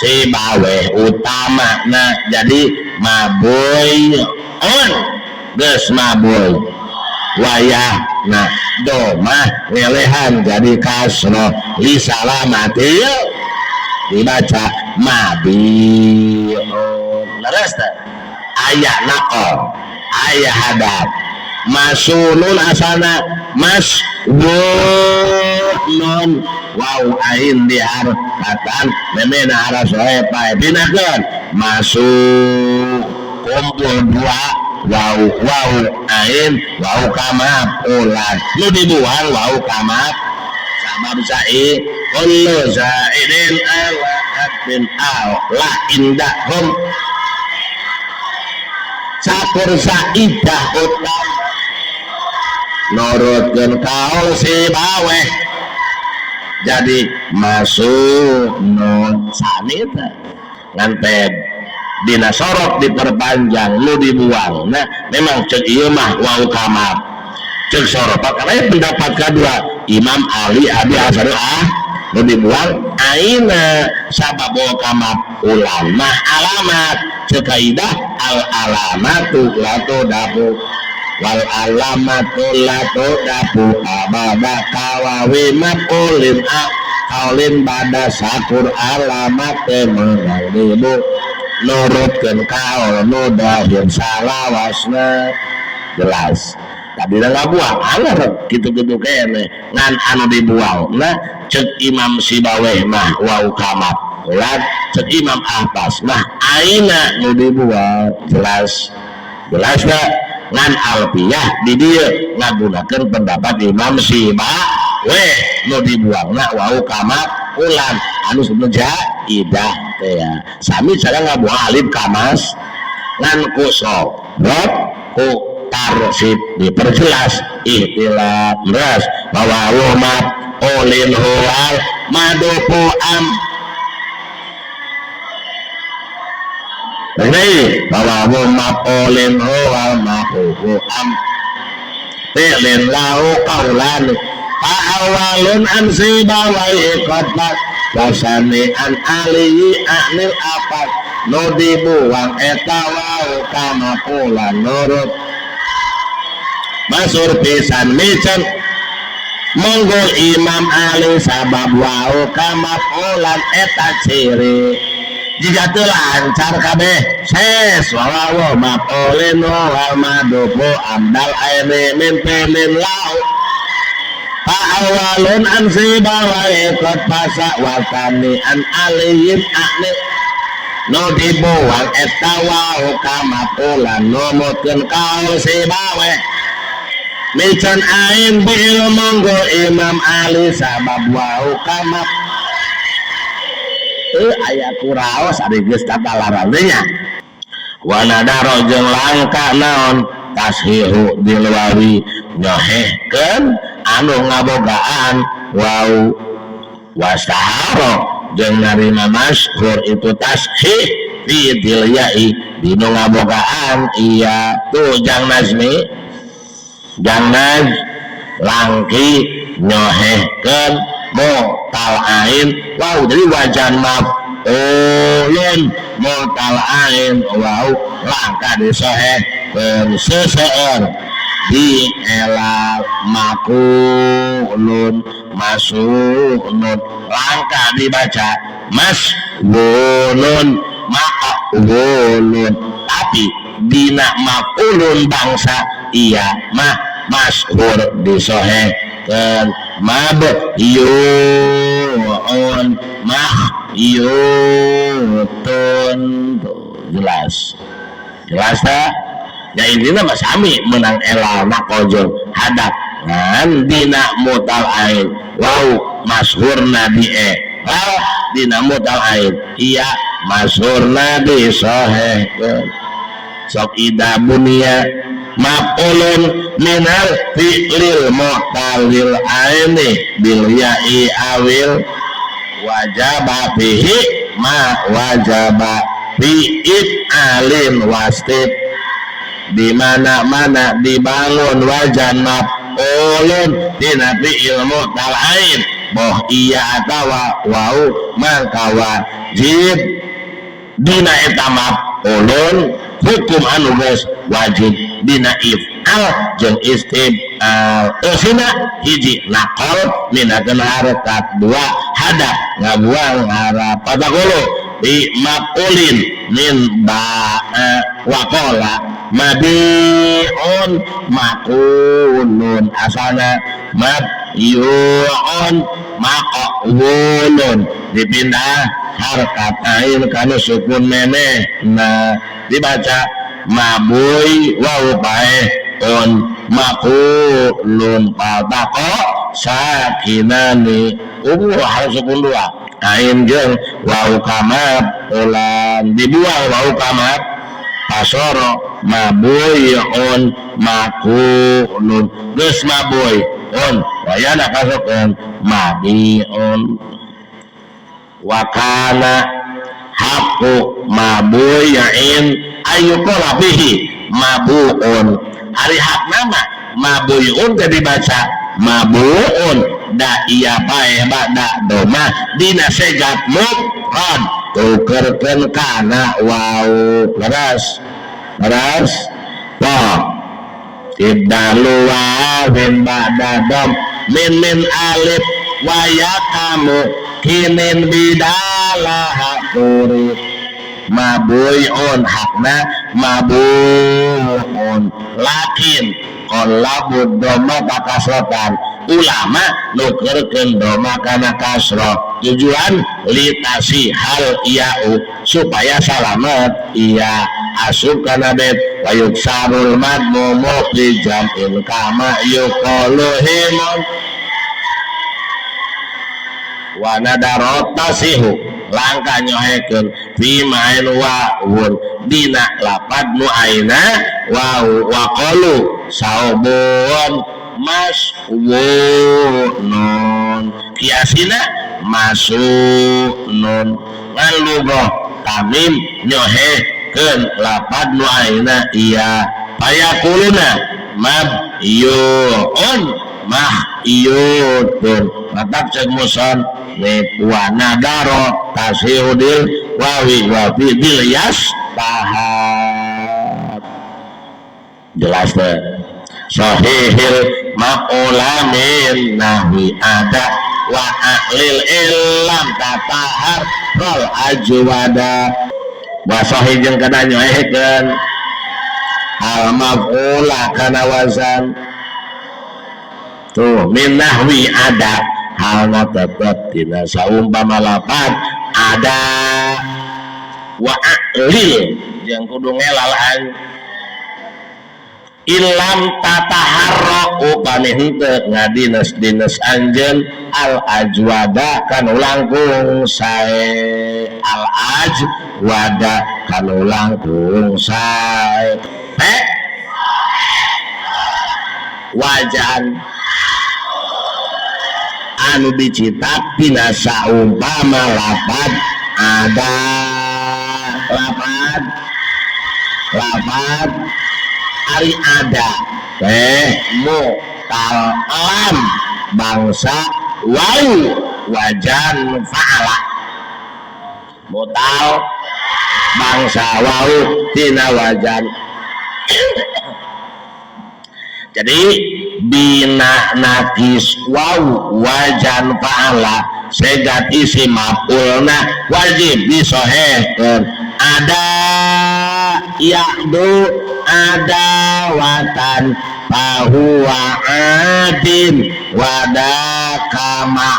si bawe utama nah jadi maboy on geus maboy wayah nah domah ngelehan jadi kasro li salamatil dibaca mabi'un leres teh aya naqol aya hadap masunun asana masbunun wau ain diharkatan memena arah soe pae pinahkeun masuk kumpul dua wau ain wau kamap ulan lu dibuang wau kamap sama bisa kullu zaidin ala hadin aw la indahum sakur saidah utam nurutkeun kaul si baweh jadi masuk non sanita ngan teh dina sorot diperpanjang lu dibuang. Nah memang cek ieu mah wau kamar cek sorot karena pendapat kedua Imam Ali Abi Hasan lu dibuang aina sabab wau kamar ulang mah alamat cek kaidah al alamatu latu dapu wal alamatu latu dapu abada kawawi makulin kaulin bada sakur alamat menang dibu nurutkeun kaul nu dahir salawasna jelas tadi dah buang anger gitu-gitu kene ngan anu dibuang nah cek Imam Sibaweh mah wau kamat ulah cek Imam Abbas mah aina nu dibuang jelas gak ngan alfiyah di dieu ngagunakeun pendapat Imam Sibaweh nu dibuang nah wau kamat ulan anu sebenarnya idah teh ya sami cara ngabuang alif kamas ngan ku sorot ku tarsib diperjelas ihtilaf beras bahwa wumat ulin huwal madupu am ini bahwa wumat ulin huwal madupu am pilin lahu kaulan awalun ansi bawai kotak wasani an aliyi anil apat no dibuang eta wau kama pula nurut masur pisan mican monggo Imam Ali sabab wau kama pula eta ciri jika tu lancar kabeh ses wawawo mapolin wal madupu amdal aini min lau awalun ansi bawai kot pasa wakani an aliyin aknil no dibuang eta wau kamapulan nomotkeun kaul si bawai mican ain bil monggo Imam Ali sabab wau kamap aya kuraos ari geus tatalaran nya wanadaro jeung langka naon tashihu dilwawi nyohehkeun anu ngabogaan wau wastaharo jeung narima masyhur itu tashih fi dilyai dinu ngabogaan iya tuh jang nazmi jang naz langki nyohehkeun mutal ain wau jadi wajan maaf ulun mutal ain wau langka disoheh seseorang di elal makulun masunun langka dibaca mas wulun makulun tapi dina makulun bangsa iya mah masyhur disoheken mab yuun mah yutun jelas tak ya intinya mas Ami menang elal makojol hadap ngan dina mutal ain wow masyhurna di dina mutal ain iya masyhurna di soheh sok ida bunia mapulun minal fi'lil mutalil aini bil ya'i awil wajaba fihi ma wajaba fi'id alin wastib di mana-mana dibangun wajan maf'ulun dina fi'il mutal'ain boh iya atawa wau mangka wajib dina eta maf'ulun hukum anu geus wajib dina if'al jeung istib'al eusina hiji naqal minakeun harakat dua hadap ngabuang harap patagolo di maf'ulin min waqala mabi'un makunun asana mabyu'un maqwulun dipindah harkat ain kana sukun meneh nah dibaca mabuy waw paeh on makulun patako sakinani harus sukun dua ain jeung waw kamab ulan dibuang waw kamab pasoro mabuyun makulun geus mabuyun wayana kasukeun mabiun wakana haku mabuyin ayukola bihi mabuun hari hak nama mabuyun jadi baca mabuun da iya bae bada doma dina segat mufrad tukerkeun kana wau leres toh ibdalu wawin bada dom min alif waya kamu kinin bidalaha turib mabuyun hakna mabuyun lakin kolabud doma pakasrotan ulama nukerkeun doma kana kasro tujuan litasi hal iyau supaya salamet iya asup kana bet wayuk sarul madmumu li jam'il kama yuqalu himun wa nadarot tasihu langkah nyohekeun fi main wa'un dina lapad nu aina wa qalu saubun maswunun kiasina masunun ngan lugoh tamim nyohekeun lapad nu aina iya payakuluna mab yu'un mah iyutun matak cek muson wa nadaro tasihudil wawi wafi bil yas tahap jelas deh sahihil maqulamin nahwi ada wa ahlil illam tatahar rol ajwada wa sahih jeung kana nyoekeun al maf'ula kana wazan tuh min nahwi ada halna tetep tina saumpama lapan ada wa a'lil jeung kudu ngelalhan ilam tataharraqu upami henteu ngadines-dines anjeun al ajwada kanu langkung sae al ajwada kanu langkung sae wajan anu dicitak tina saumpama lapad ada lapad ari ada mu alam bangsa wau wajan fa'ala mutal bangsa wau tina wajan jadi bina nakis waw wajan fa'ala segat isi maf'ulna wajib disohehkeun ada ya'du ada watan fahuwa adin wadakama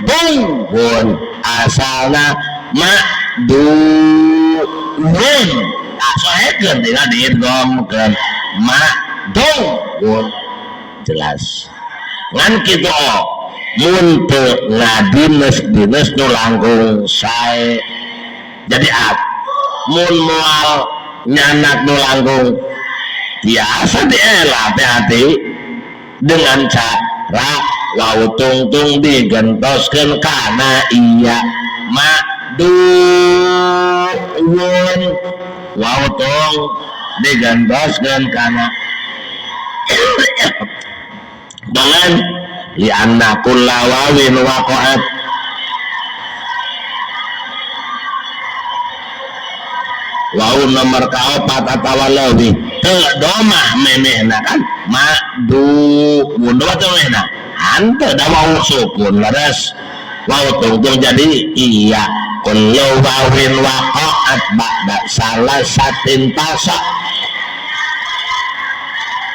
bun asalna ma'dun sohehkeun tina diidghamkeun ma'dun jelas ngan kitu mun teu ngadines-dines nu langkung sae jadi mun moal nyanak nu langkung biasa diela hati-hati dengan cara wau tungtung digentoskeun kana iya ma'duun wau tung digentoskeun kana dengan lianna kulla wawin waqa'at wau nomor kaopat atawa leuwih teu domah memehna kan ma'du mundu teu memehna hanteu da wau sukun leres wau tungtung jadi iya kullu wawin waqa'at ba'da salasatin tasa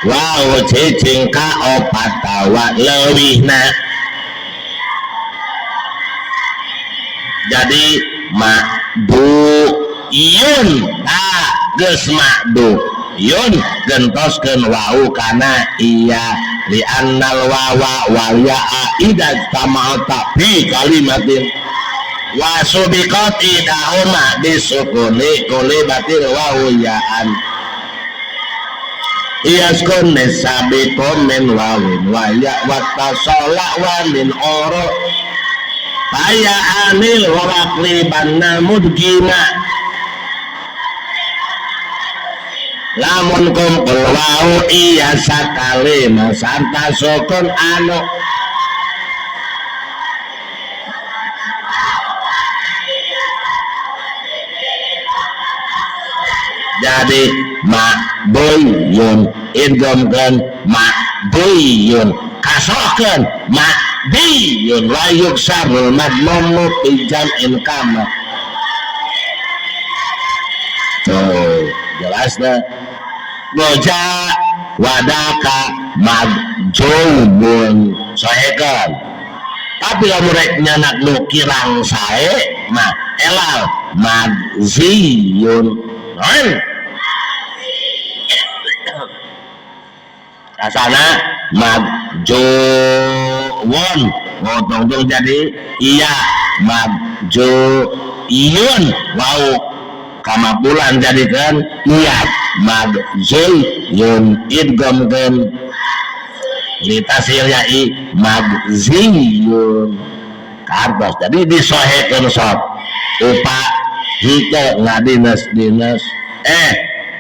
wau cicing kaopat tawa leuwihna jadi ma'du yun geus ma'du yun gentoskeun wau kana iya li annal wawa wal ya'a idza tama'ata fi kalimatin wasubiqat idahuma disukuni kulibatil wawiyaan iaskun nisabikum min wawin waya wattasola wa min oro Faya anil warakli banna mudgina lamun kumpul wau iya sakali masarta sukun anu jadi makbuyun idghamkeun makbuyun kasrohkeun makbuyun wa yuksarul madmumu ijam inkama tuh jelas dah goja wadaka majubun sohekan tapi lamun rek nyanak nu kirang sae mah elal madziyun non kasana majowon ngotong jadi iya majuyun wau kama bulan jadikan iya madziyun idghamkeun litasilnya i madziyun kartos jadi disohekeun sok upa hike ngadinas-dinas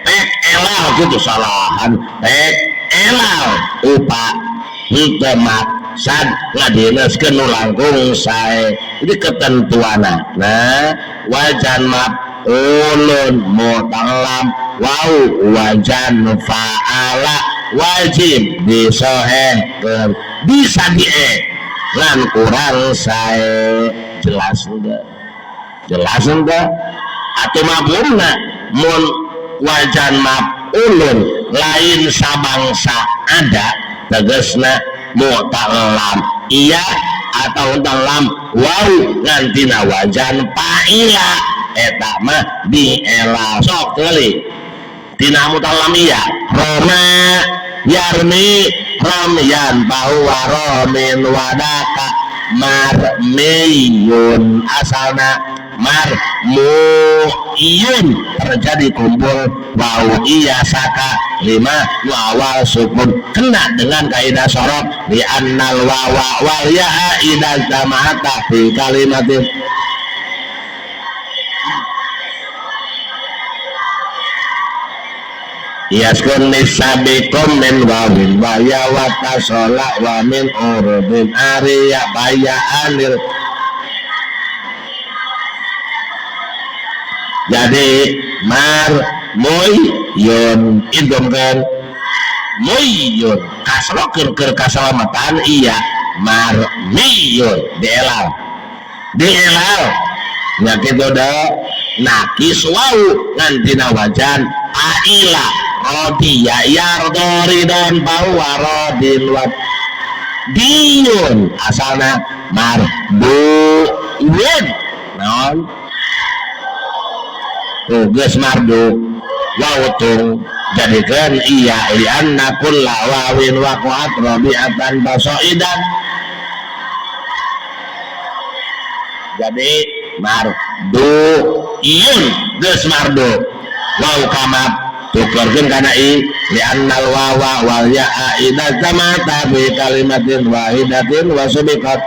pek elal gitu salahan pek elal upa hike maksad ngadinas nu langkung sae ini ketentuana nah wajan ulun mutalam wau wajan fa'ala wajib disohekeun bisa lan kurang sae jelas enggak atau mabumna mun wajan maf'ulun lain sabangsa ada tegasna mutalam iya atau dalam wau ngantina wajan fa'ila eta mah diela sok teuing tina mutalamiyah roma yarmi ramyan bahwa romin wadaka marmiyun asalna marmuyun terjadi kumpul wau iya saka lima wawal sukun kena dengan kaidah sorot di annal wawa wal ya'a idza jama'ata fi kalimatin yaskun nisabikum min wawin waya watasola wa min urubin ariya baya anil jadi marmuyun idghamkeun muyun kasrokeun keur kasalamatan iya marmiyun dielal nya kitu da nakis wau ngantina wajan aila rodiya yardori dan bahwa rodin wat diyun asalna marduun non geus mardu wautung jadikan iya lianna kulla wawin waqa'at rabi'atan basoidan jadi mardu iyun geus mardu wau kamat tukerkeun kana i li'annal wawa wal ya'a idza zamata bi kalimatin wahidatin wa subiqat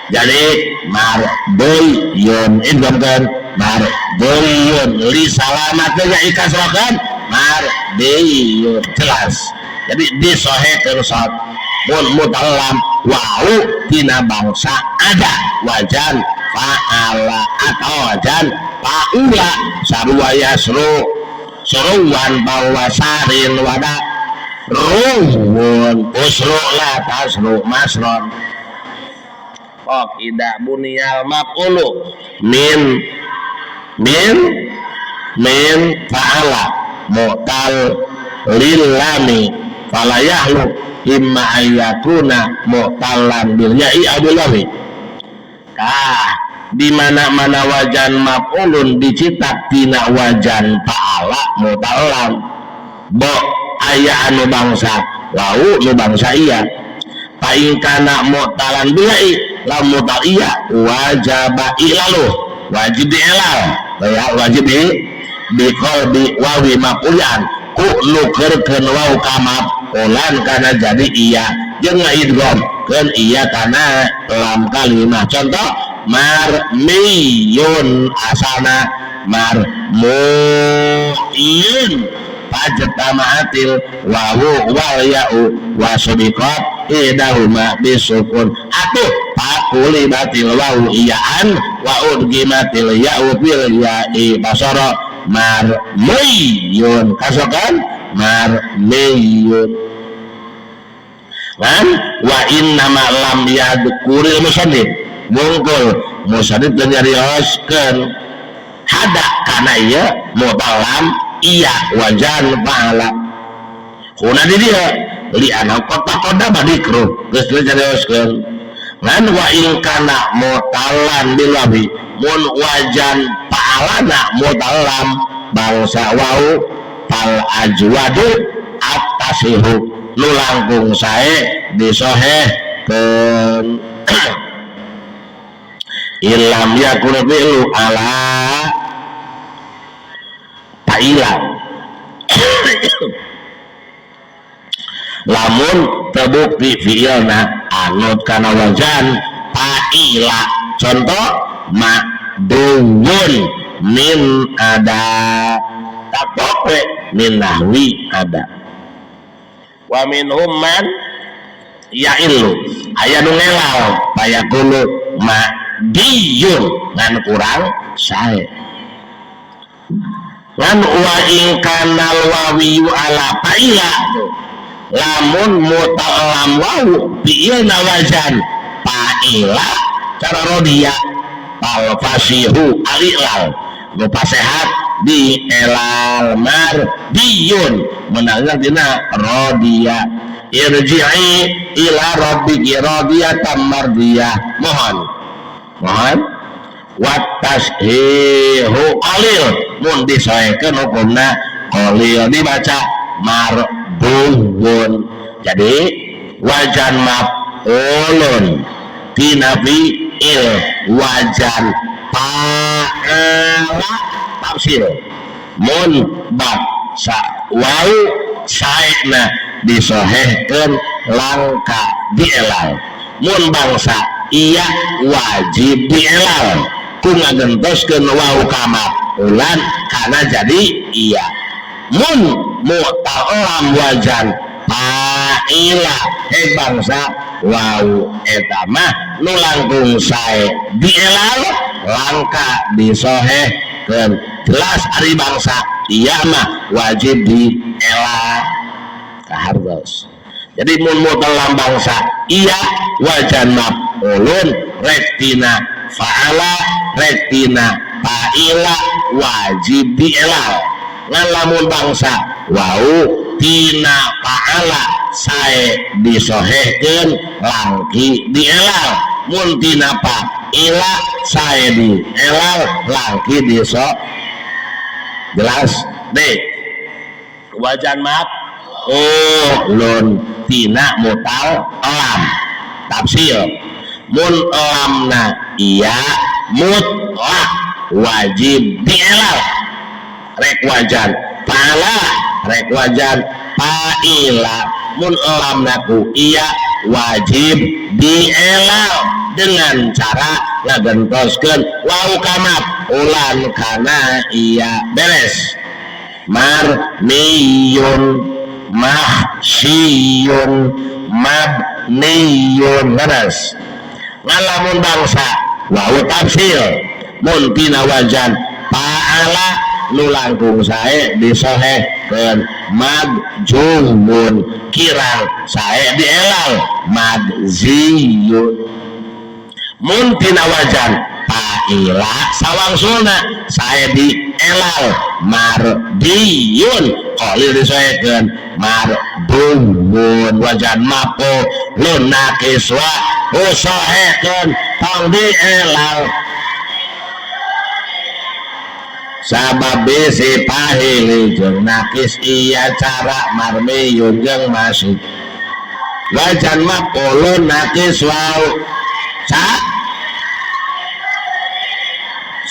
jadi marduyun idghamkeun marduyun li salamatnya ikasrokeun marduyun jelas jadi disohekeun sok mun mutalam wau tina bangsa ada wajan fa'ala atau wajan fa'ula sarua yasru suruwan bawasarin wada ruhun usru la tasru masron ida buniyal maf'ulu min fa'ala mutal lillami falayahlu imma ayyakuna mutallan bil ya'i abulawi di mana-mana wajan maf'ulun dicitak tina wajan fa'ala mutallan bo aya anu bangsa wau nu bangsa iya wa in kana mu'talan bilai la mu'tal iya wajib ilalu wajib dielal ya wajib di qalbi wawi maqulan ku nukerkeun wau kamap ulan kana jadi iya jeung ngaidgham keun iya kana lam kalimah contoh marmiyun asana marmu'in pajtama'atil wawu wal ya'u wasubiqat idahuma bisukun atuh pakulibatil wawu iyaan wa udgimatil ya'u bil ya'i basara marmiyun kasokan marmiyun kan wa innama lam yadkuril musannif mungkul musannif dan nyarioskeun hada kana ieu mutalam iya wajan pahala kuna di dia li anak kota badikru geus nyarioskeun ngan wa in kana mutalan bilabi mun wajan paalana mutalam bangsa wau fal ajwadu atasihu nu langkung sae disohehkeun ilam yakun bilu ala paila lamun terbukti fiilna anut kana wajan paila contoh makduwun min ada tapokwe min nahwi ada wa minhum man ya'illu aya nu ngelal payakulu diyun ngan kurang sae ngan wa in kanal wawiyu ala paila lamun mutalam wawu bi'ilna wajan paila cara rodia pal fasihu alilal nu pasehat di elal mar diyun menangnya dina rodia irji'i ila rabbiki radiyatan mardiyah mohon watashihu qalil mun disoekeun hukumna qalil dibaca marduun jadi wajan maf'ulun tina fi'il wajan fa'ala tafsir mun bab wau saena disohehkeun langka dielal mun bangsa iya wajib dielal ku ngagentoskeun wau kamap ulan kana jadi iya mun mu'talam wajan paila bangsa wau eta mah nu langkung sae dielal langka disohehkeun jelas ari bangsa iya mah wajib dielal kahartos jadi mun mu'talam bangsa iya wajan maf'ulun rektina fa'ala rektina fa'ila wajib dielal ngan lamun bangsa wau tina fa'ala sae disohehkeun langki dielal mun tina fa'ila sae dielal langki diso jelas deh wajan maf'ulun tina mutal alam tafsir mun alamna iya mutlak wajib dielal rek wajan pala rek wajan paila mun alamna ku iya wajib dielal dengan cara ngagentoskeun wau kamap ulan kana iya beres marmiyun mahsyiyun mabniyun beres ngalamun bangsa wau tafsir mun tina wajan paala nu langkung sae disohehkeun madjumun kirang sae dielal madziyun mun tina wajan paila sawangsulna sae dielal mardiyun qalil disohehkeun marduun wajan mapo lun nakiswa usohehkeun tong dielal sabab bisi pahili jeung nakis iya cara marmiyun jeung masuk wajan maf'ulun naqis wau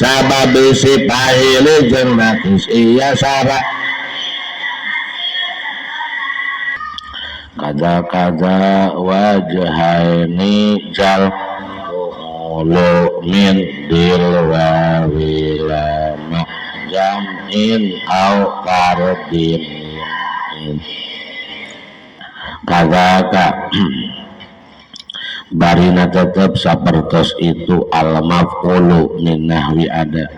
sabab si pahili jeung naqis iya sara kada wajhaini jal min dilwawi lama jam'in au fardin kada barina tetap sapertos itu al maf'ulu min nahwi ada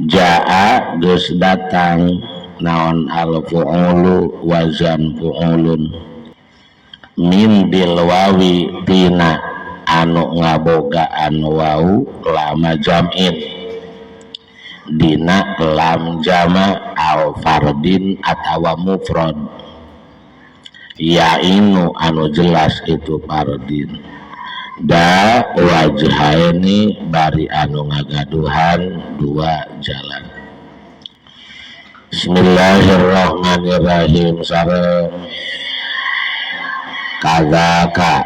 jaa geus datang naon al fu'ulu wazan fu'ulun min dilwawi tina anu ngabogaan wau lama jam'in dina lam jama au fardin atawa mufrad ya inu anu jelas itu fardin da wajhaini bari anu ngagaduhan dua jalan. Bismillahirrahmanirrahim. Sareng kadzaka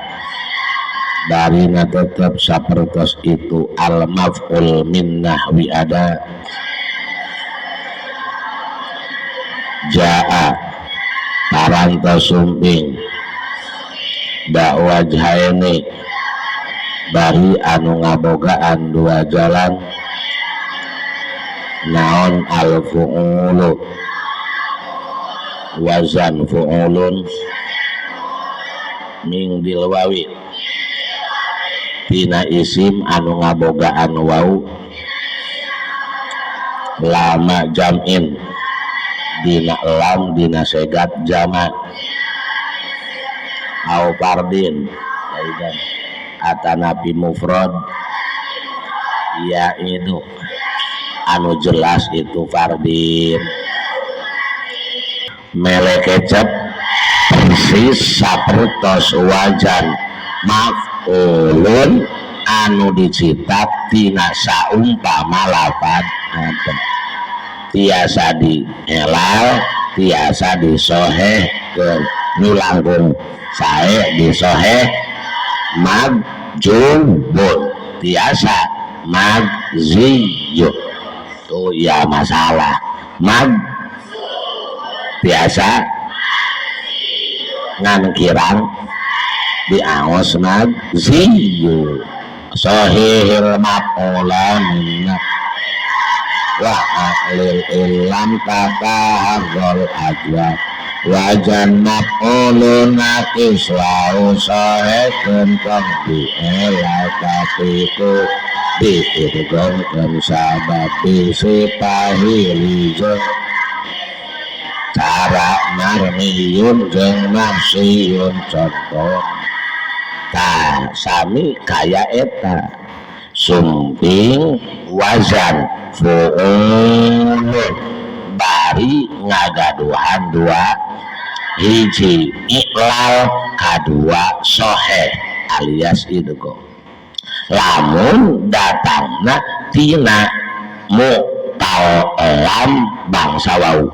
darina tetap sapertos itu al maf'ul min nahwi ada jaa paranta sumping da wajhaini bari anu ngabogaan dua jalan naon al fu'ulu wazan fu'ulun min dilwawi tina isim anu ngabogaan wau lama jam'in dina lam dina segat jama au fardin atanapi mufrad ya itu anu jelas itu fardin mele kecap persis sapertos wajan maf'ulun anu dicitat tina saumpama lafad tiasa di elal tiasa di soheh ke nulanggung sae di soheh majubun tiasa magziyun tuh ya masalah biasa ngan kirang diaos magziyu sahihil maqolan wa ahlil ilam takahagol ajwa wajan maqolun nakis wa usahe kentong dielak tapi itu diirgong dan sabab bisi pahilijo cara marmiyun jeng marsiyun contoh ta sami kaya eta sumping wazan fu'ulun bari ngagaduhan dua hiji iklal kadua soheh alias itu kok lamun datangna tina mu'talam bangsa wau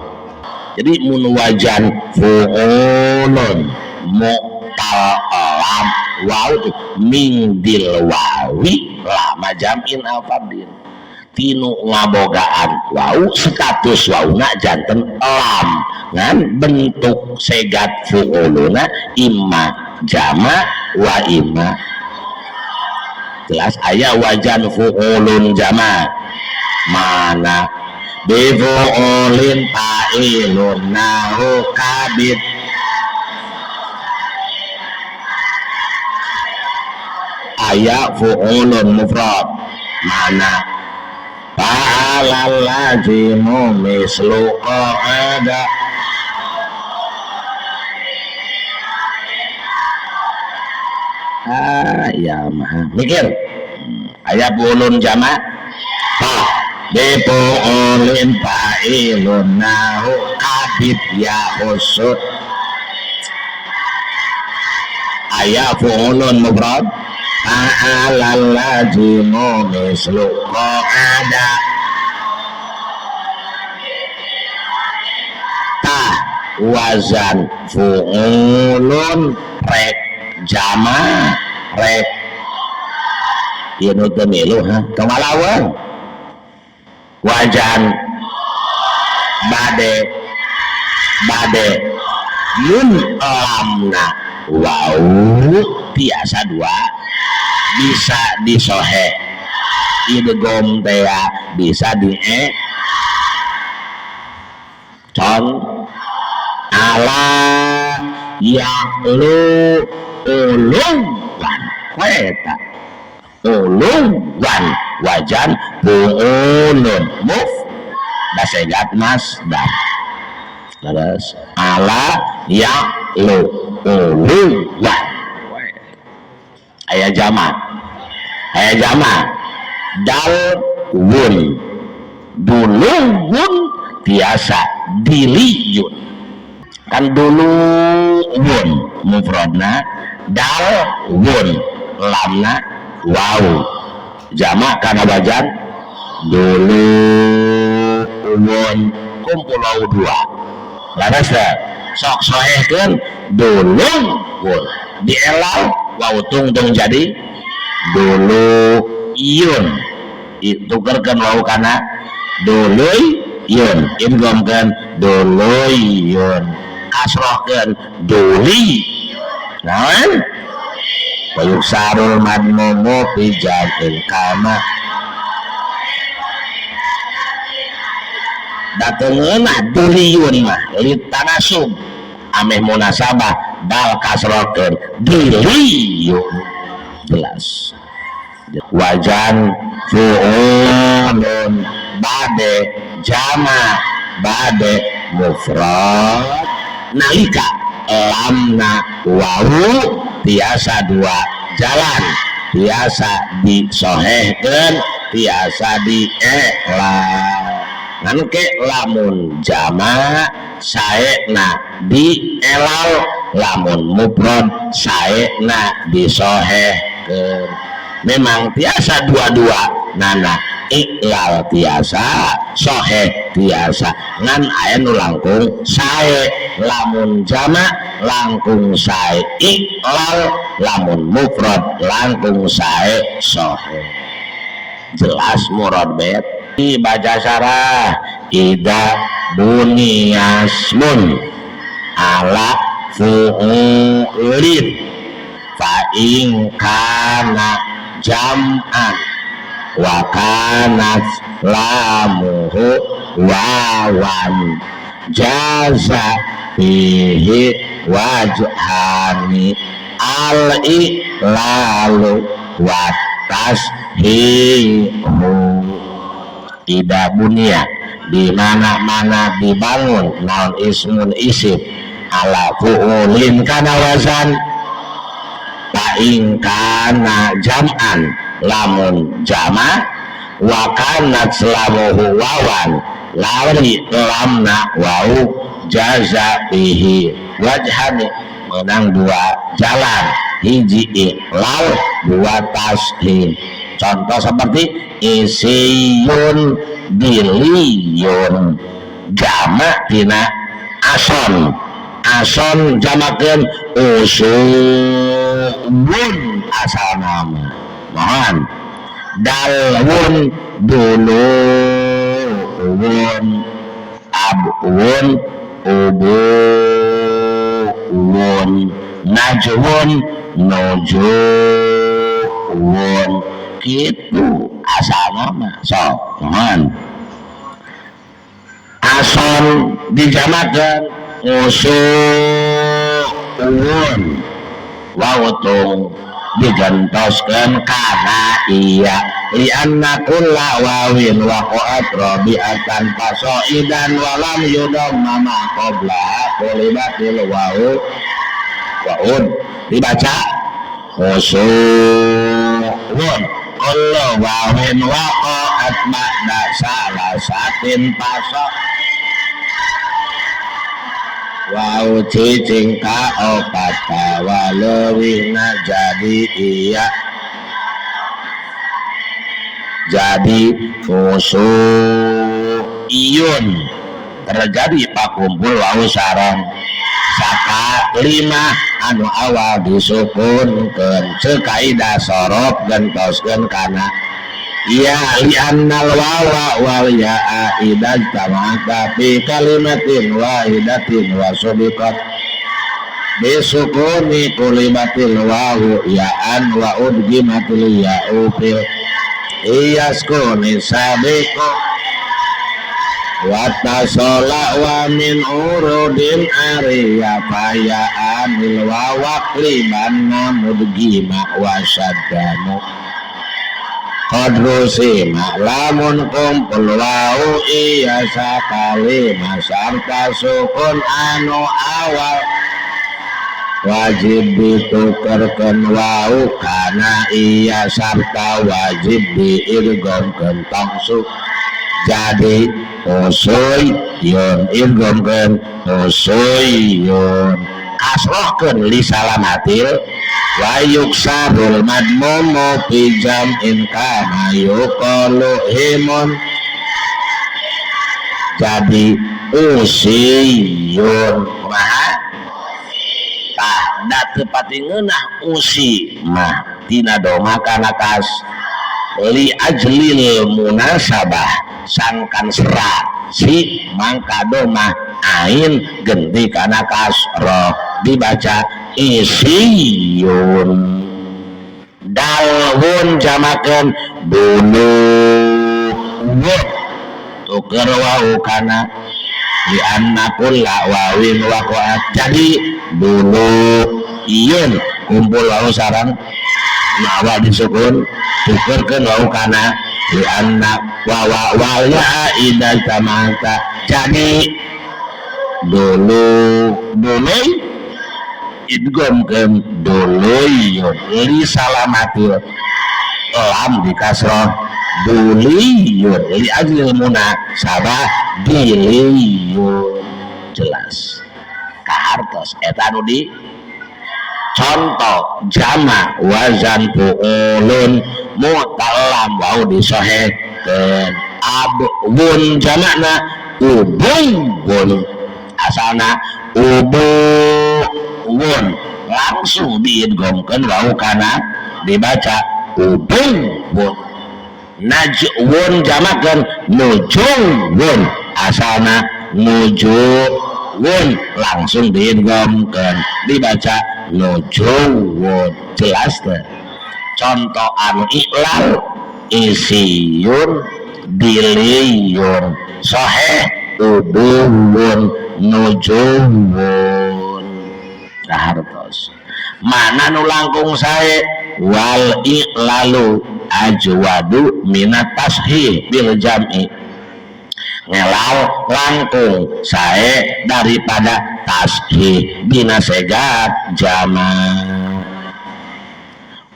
jadi mun wajan fu'ulun mu'talam wau min dilwawi lama jam'in al-fardin tinu ngabogaan wau status wauna janten lam ngan bentuk segat fu'uluna imma jama wa imma jelas aya wajan fu'ulun jama mana bifu'ulin fa'ilun nahu kabid aya fu'ulun mufrad mana fa'alal lazimu mislu qa'ada ya mah mikir aya fu'ulun jama bifu'ulin fa'ilun nahu kabid ya usud aya fu'ulun mufrad fa'alal lazimu mislu qa'ada ta wazan fu'ulun rek jama rek ieu nu teu milu kemalawan wajan bade yun lamna wau tiasa dua bisa disohe idgom teh bisa di con ala ya'lu ulungwan kueta ulungwan wajan bu'ulun muf dasegat masdar terus ala ya'lu ulungwan aya jama dal wun dulungun biasa diliyun kan dulu wun mufradna dal wun lamna waw jamak kana wajan dulu wun kumpul waw dua laras sok soehkeun dulu wun dielal waw tungtung jadi dulu yun tukerkeun waw kana duluy yun idghamkeun duluyun kasrohkeun duli naon wayusarul madmumu fi jam'il kama datengeunna duliyun mah litanasub ameh munasabah dal kasrohkeun duliyun jelas wajan fu'ulun bade jama bade mufrad nalika lamna wawu tiasa dua jalan tiasa disohehkeun tiasa dielal ngan ke lamun jama saena dielal lamun mufrad saena disohehkeun memang tiasa dua-dua nana iklal tiasa soheh tiasa ngan aya nu langkung sae lamun jama langkung sae iklal lamun mufrad langkung sae soheh jelas murad bet baca syarah ida buniyasmun ala fu'ulin fa in kana jam'an wa kanat lamuhu wawan jaza fihi wajhani al-i'lalu wa tashihu ida bunia di mana-mana dibangun naon ismun isim ala fu'ulin kana wazan paing kana jam'an lamun jama wa kanat lamuhu wawan lari lamna wau jaza bihi wajhani menang dua jalan hiji iqlal dua tashih contoh seperti isiyun diliyun jama tina ason jamakeun usulun asal nama mohon dalwun duluwun abwun ubuwun najwun nujuwun gitu asal nama so mohon ason dijamakeun usulun wautung digantoskeun kana iya lianna kulla wawin waqa'at rabi'atan fasoidan walam yudam mama qabla qulibatil waud dibaca usulun kullu wawin waqa'at ba'da salasatin faso wau cicing ka opata walewina jadi iya jadi iyun terjadi pakumpul wau sareng saka lima anu awal disukunkeun ceuk kaidah sorof gentoskeun kana ya li'annal wawa wal ya'a idza tamaka fi kalimatin wahidatin wa subiqat bisukuni kulimatil wawu ya'an wa udgimatil ya'u fil iyaskuni sabiqo watasola wa min urudin ariya faya'anil wawak limanna mudgima wa syaddanu qadrusima lamun kumpul wau iya sakali masarta sukun anu awal wajib ditukerkeun wau kana iya sarta wajib diirghamkeun tangsuk jadi usuy yun irghamkeun usuy yun kasrohkeun li salamatil wa yuksarul madmumu fi jam'in kama yuqalu himun jadi usiyun kumaha tah da teu pati ngeunah usi mah tina doma kana kas li ajlil munasabah sangkan serat si mangka doma ain genti kana kasroh dibaca isiyun dalwun jamakeun dulu tuker wau kana li anna kulla wawin waqa'at jadi dulu iyun kumpul wau sareng mawa disukun tukerkeun wau kana li anna wawa walya idza tamaka jadi dulu idghamkeun duluyun li salamatil lam dikasroh duliyun li ajlil munasabah diliyun jelas kahartos eta anu di contoh jama wazan fu'ulun mutalam wau disohekeun abun jamana ubun asalna ubun langsung diidghamkeun wau kana dibaca ubun najwun jamakeun nujung asalna nujung langsung diidghamkeun dibaca nujung jelas teh contoh anu iklal isiyun diliyun sahih udun nujung hartos mana nu langkung sae wal iklalu ajwadu minat tashih bil jam'i ngelal langkung sae daripada tashih dina segat jama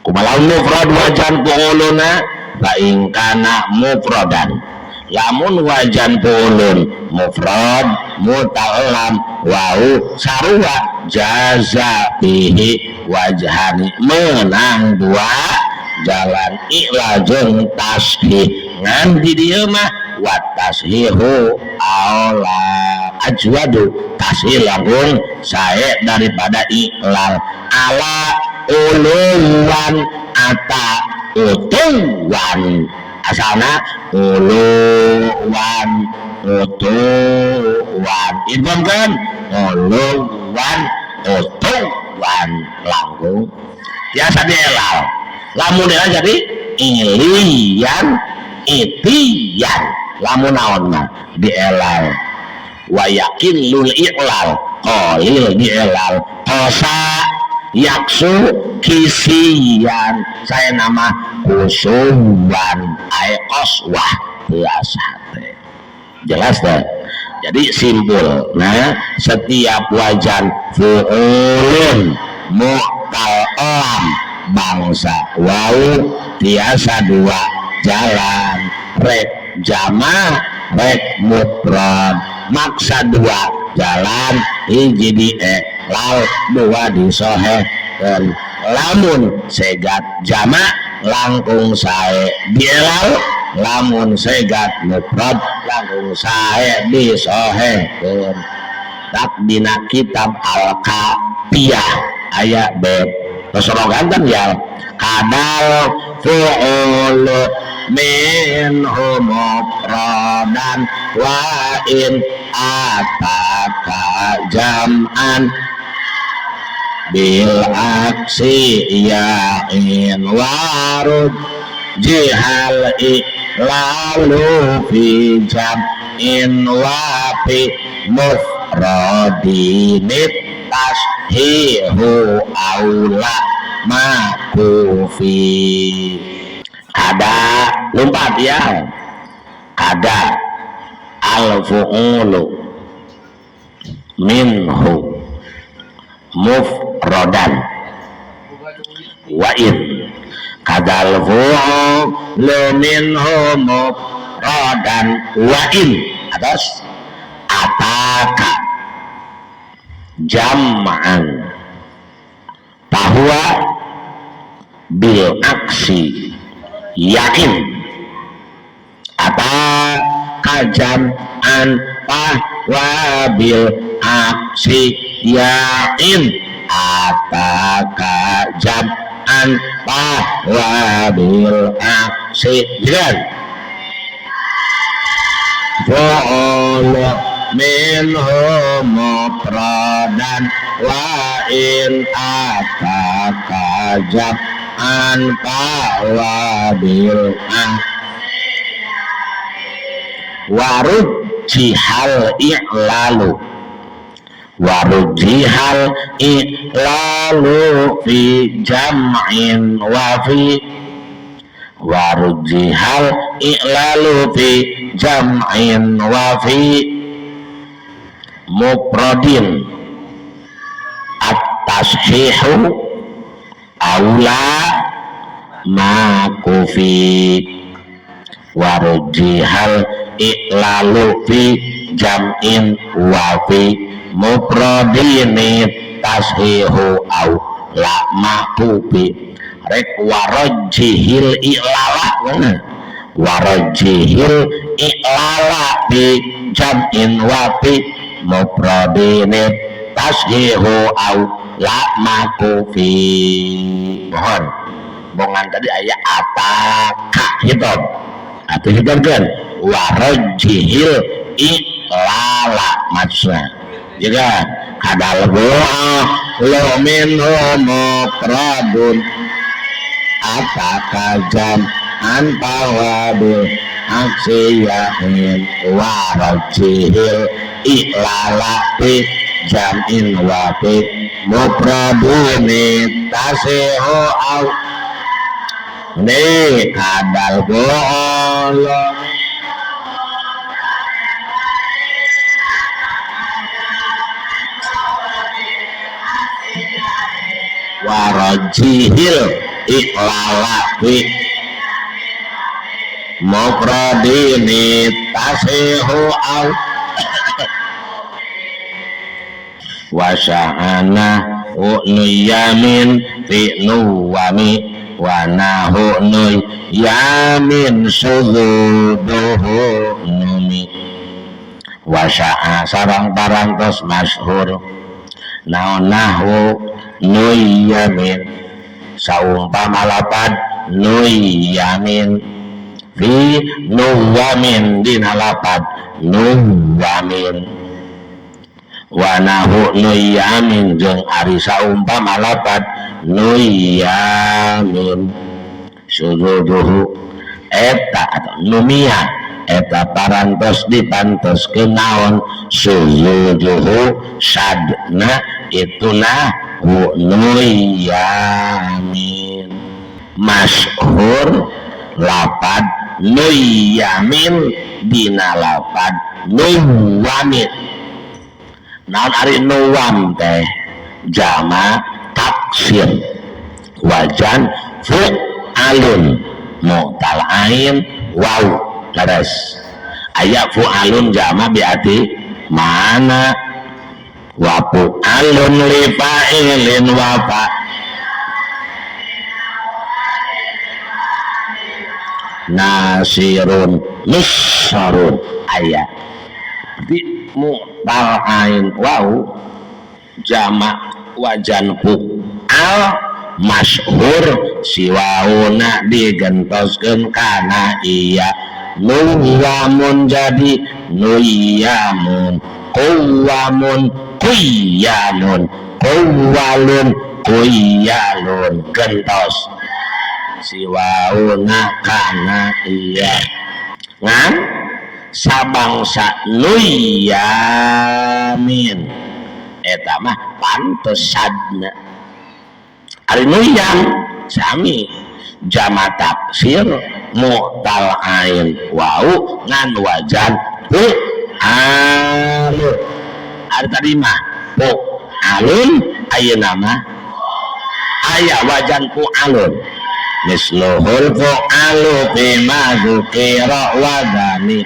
kumaha mufrad wajan fu'uluna la in kana mufradan lamun wajan fu'ulun mufrad muta'allam wau sarua jaza bihi wajhani menang dua jalan iklajeng tashih ngan di dieu mah wa tashihu aula ajwadu tashih langkung sae daripada iklal ala uluwan ata utuwan asalna uluwan utuwan idghamkeun uluwan utuwan langkung biasa dielal lamun dia jadi ilian itian lamun naon mah dielal wa yakin lul iqlal qalil dielal tosa yaksu kisian saya nama kusuwan ay qaswah biasa teh jelas teh jadi simpul nah setiap wajan fu'ulun mu'tal bangsa wau tiasa dua jalan rek jama rek mufrad maksa dua jalan hiji di lal dua disohekeun lamun segat jama langkung sae dielal lamun segat mufrad langkung sae disohekeun tak dina kitab Al-Kafiyah aya bab kesorogantan ya kadal fu'ulu minhu mufradan wa in ataka jam'an bil aksi ya'in warud jihal lalu fi jam'in wa fi mufradinit tashihu aula makufi ada lompat ya ada al-fu'ulu minhu mufradan wa in kadal fu'ulu minhu mufradan wa in atas ataka jam'an bahwa bil aksi yakin ataka jam'an bahwa bil aksi yakin ataka jam'an bahwa bil aksi dan fu'ulu minhu mufradan wa in ataka jam'an bahwa bil warud jihal i'lalu warujihal i'lalu fi jam'in wa fi warujihal i'lalu fi jam'in wa fi mufradin at-tashihu aula ma kufi warujihal i'lalu fi jam'in wa fi mufradin tashihu au la makufi rek warajihil i'lala warajihil i'lala fi jam'in wa fi mufradin tashihu au la makufi mohon bongan tadi ayat ataka hitam atau hitam kan warajihil i'lala maksudnya juga kadal lo minhu mufradun ataka jam'an bawabil aksi yakin warajihil i'lala fi jam'in wa fi mufradun tasihu au ni kadal lo warajihil i'lala fi mufradin tasihu au wasya'ana u'nuyamin fi nuwami wa nahu yamin suzuduhu numi wasya'a sarang barang tos masyhur nahu nuyamin saumpama lapad nuyamin fi nuwamin dina lapad nuwamin wa nahu nuyamin jeung ari saumpama lapad nuyamin sududuhu eta atau numia eta parantos dipantos kenaon sududuhu sadna ituna nuyamin masyhur lapad nuyamin dina lapad nuwamin naon ari nuwam teh jama taksir wajan fu'alun mu'tal ain waw laras aya fu'alun jama biati mana wa fu'alun li fa'ilin nasirun nusarun ayat di mu'tal ain wau jamak wajan al masyhur siwauna digentoskeun kana iya nuwamun jadi nuyamun kuwamun kuyamun kuwalun kuyalun gentos siwauna kana iya ngan sabangsa nuyamin eta mah pantes sadna ari nuyam sami jama taksir mu'tal ain wau ngan wajan pu alun ari tadi mah pu alun ayeuna mah aya wajan pu alun misluhul pu alu bima dzukira wadani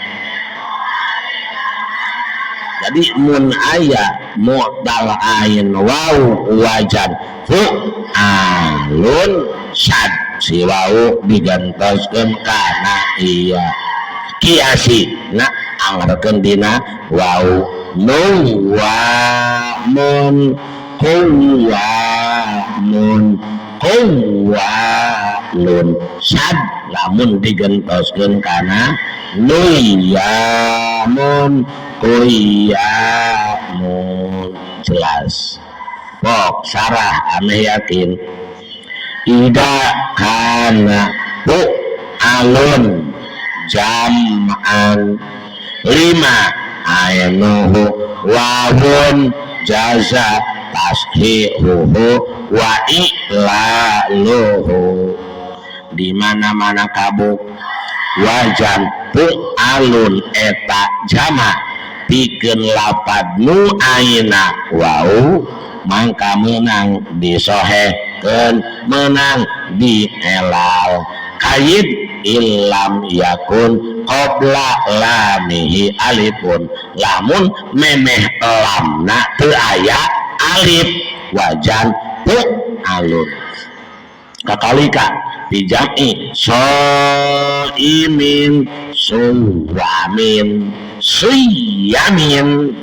jadi mun aya mu'tal ain wau wajan fu alun sad si wau digantoskeun kana iya kiasi na anggarkeun dina wau nuwamun kuwamun kuwalun sad lamun digantoskeun kana nuyamun kuyamun jelas pok sarah aneh yakin ida kana pu alun jam'an lima ayanuhu wawun jaza tashihuhu wa i'laluhu di mana-mana kabuk wajan pu alun eta jama pikeun lapad nu aina wau mangka menang disohekeun menang dielal kayid ilam yakun qabla lamihi alifun lamun memeh lamna teu aya alif wajan pu alun kakalika dijami soimin suwamin suyamin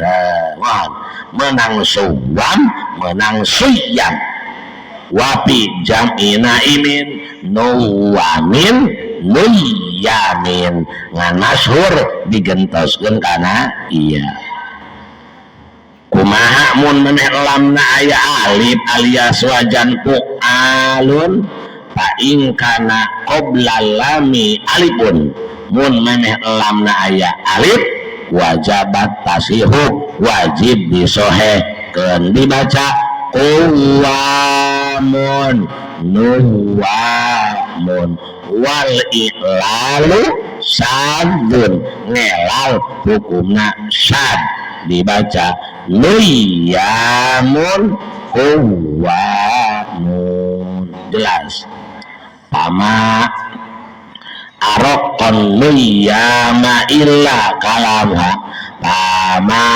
menang suwam menang suyam wapi jam'i naimin nuwamin nuyamin ngan masyhur digentoskeun kana iya kumaha mun meneh lamna aya alif alias wajan pu alun paing kana qabla lami alifun mun meneh lamna aya alif wajabat tasihu wajib disohekeun dibaca kuwamun nuwamun wal i'lalu sadun ngelal hukumna sad dibaca nuyamun kuwamun jelas pama arokon nuyama illa kalamha pama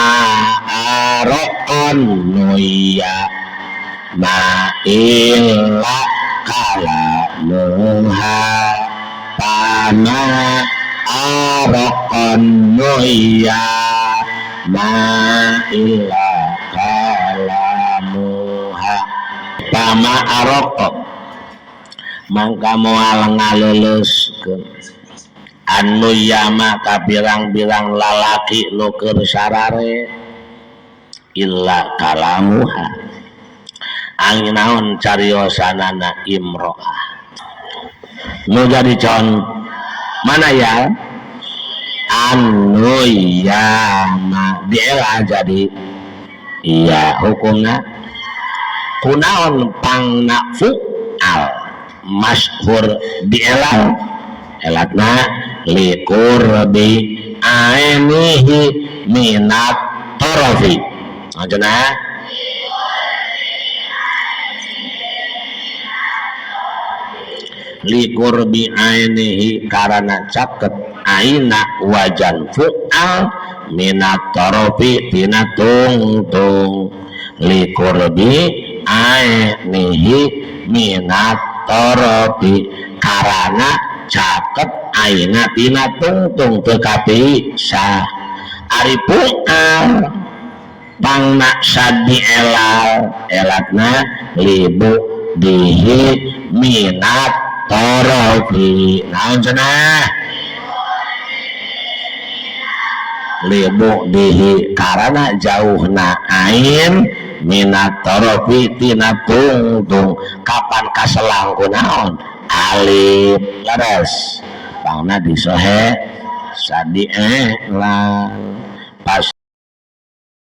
arokon nuyama illa kalamha pama arokon nuyama illa kalamha pama arokon mangka moal ngaluluskeun anu yama ka birang-birang lalaki nu keur sarare illa kalamuha angin naon cariosanana imro'ah nu jadi con mana ya anu yama diela jadi iya hukumna kunaon pangna fu'al masyhur dielal elatna liqurbi ainihi minat tarafi ajana liqurbi ainihi karena caket aina wajan fu'al minat tarafi tina tungtung liqurbi ainihi minat tarafi karena caket aina tina tungtung tekapi sah ari pu'al pangna sadi elal elatna libu dihi minat torofi naon cenah libu dihi karena jauhna ain minat torofi tina tungtung kapan kaselang kunaon alif leres pangna disohe sadi lang pas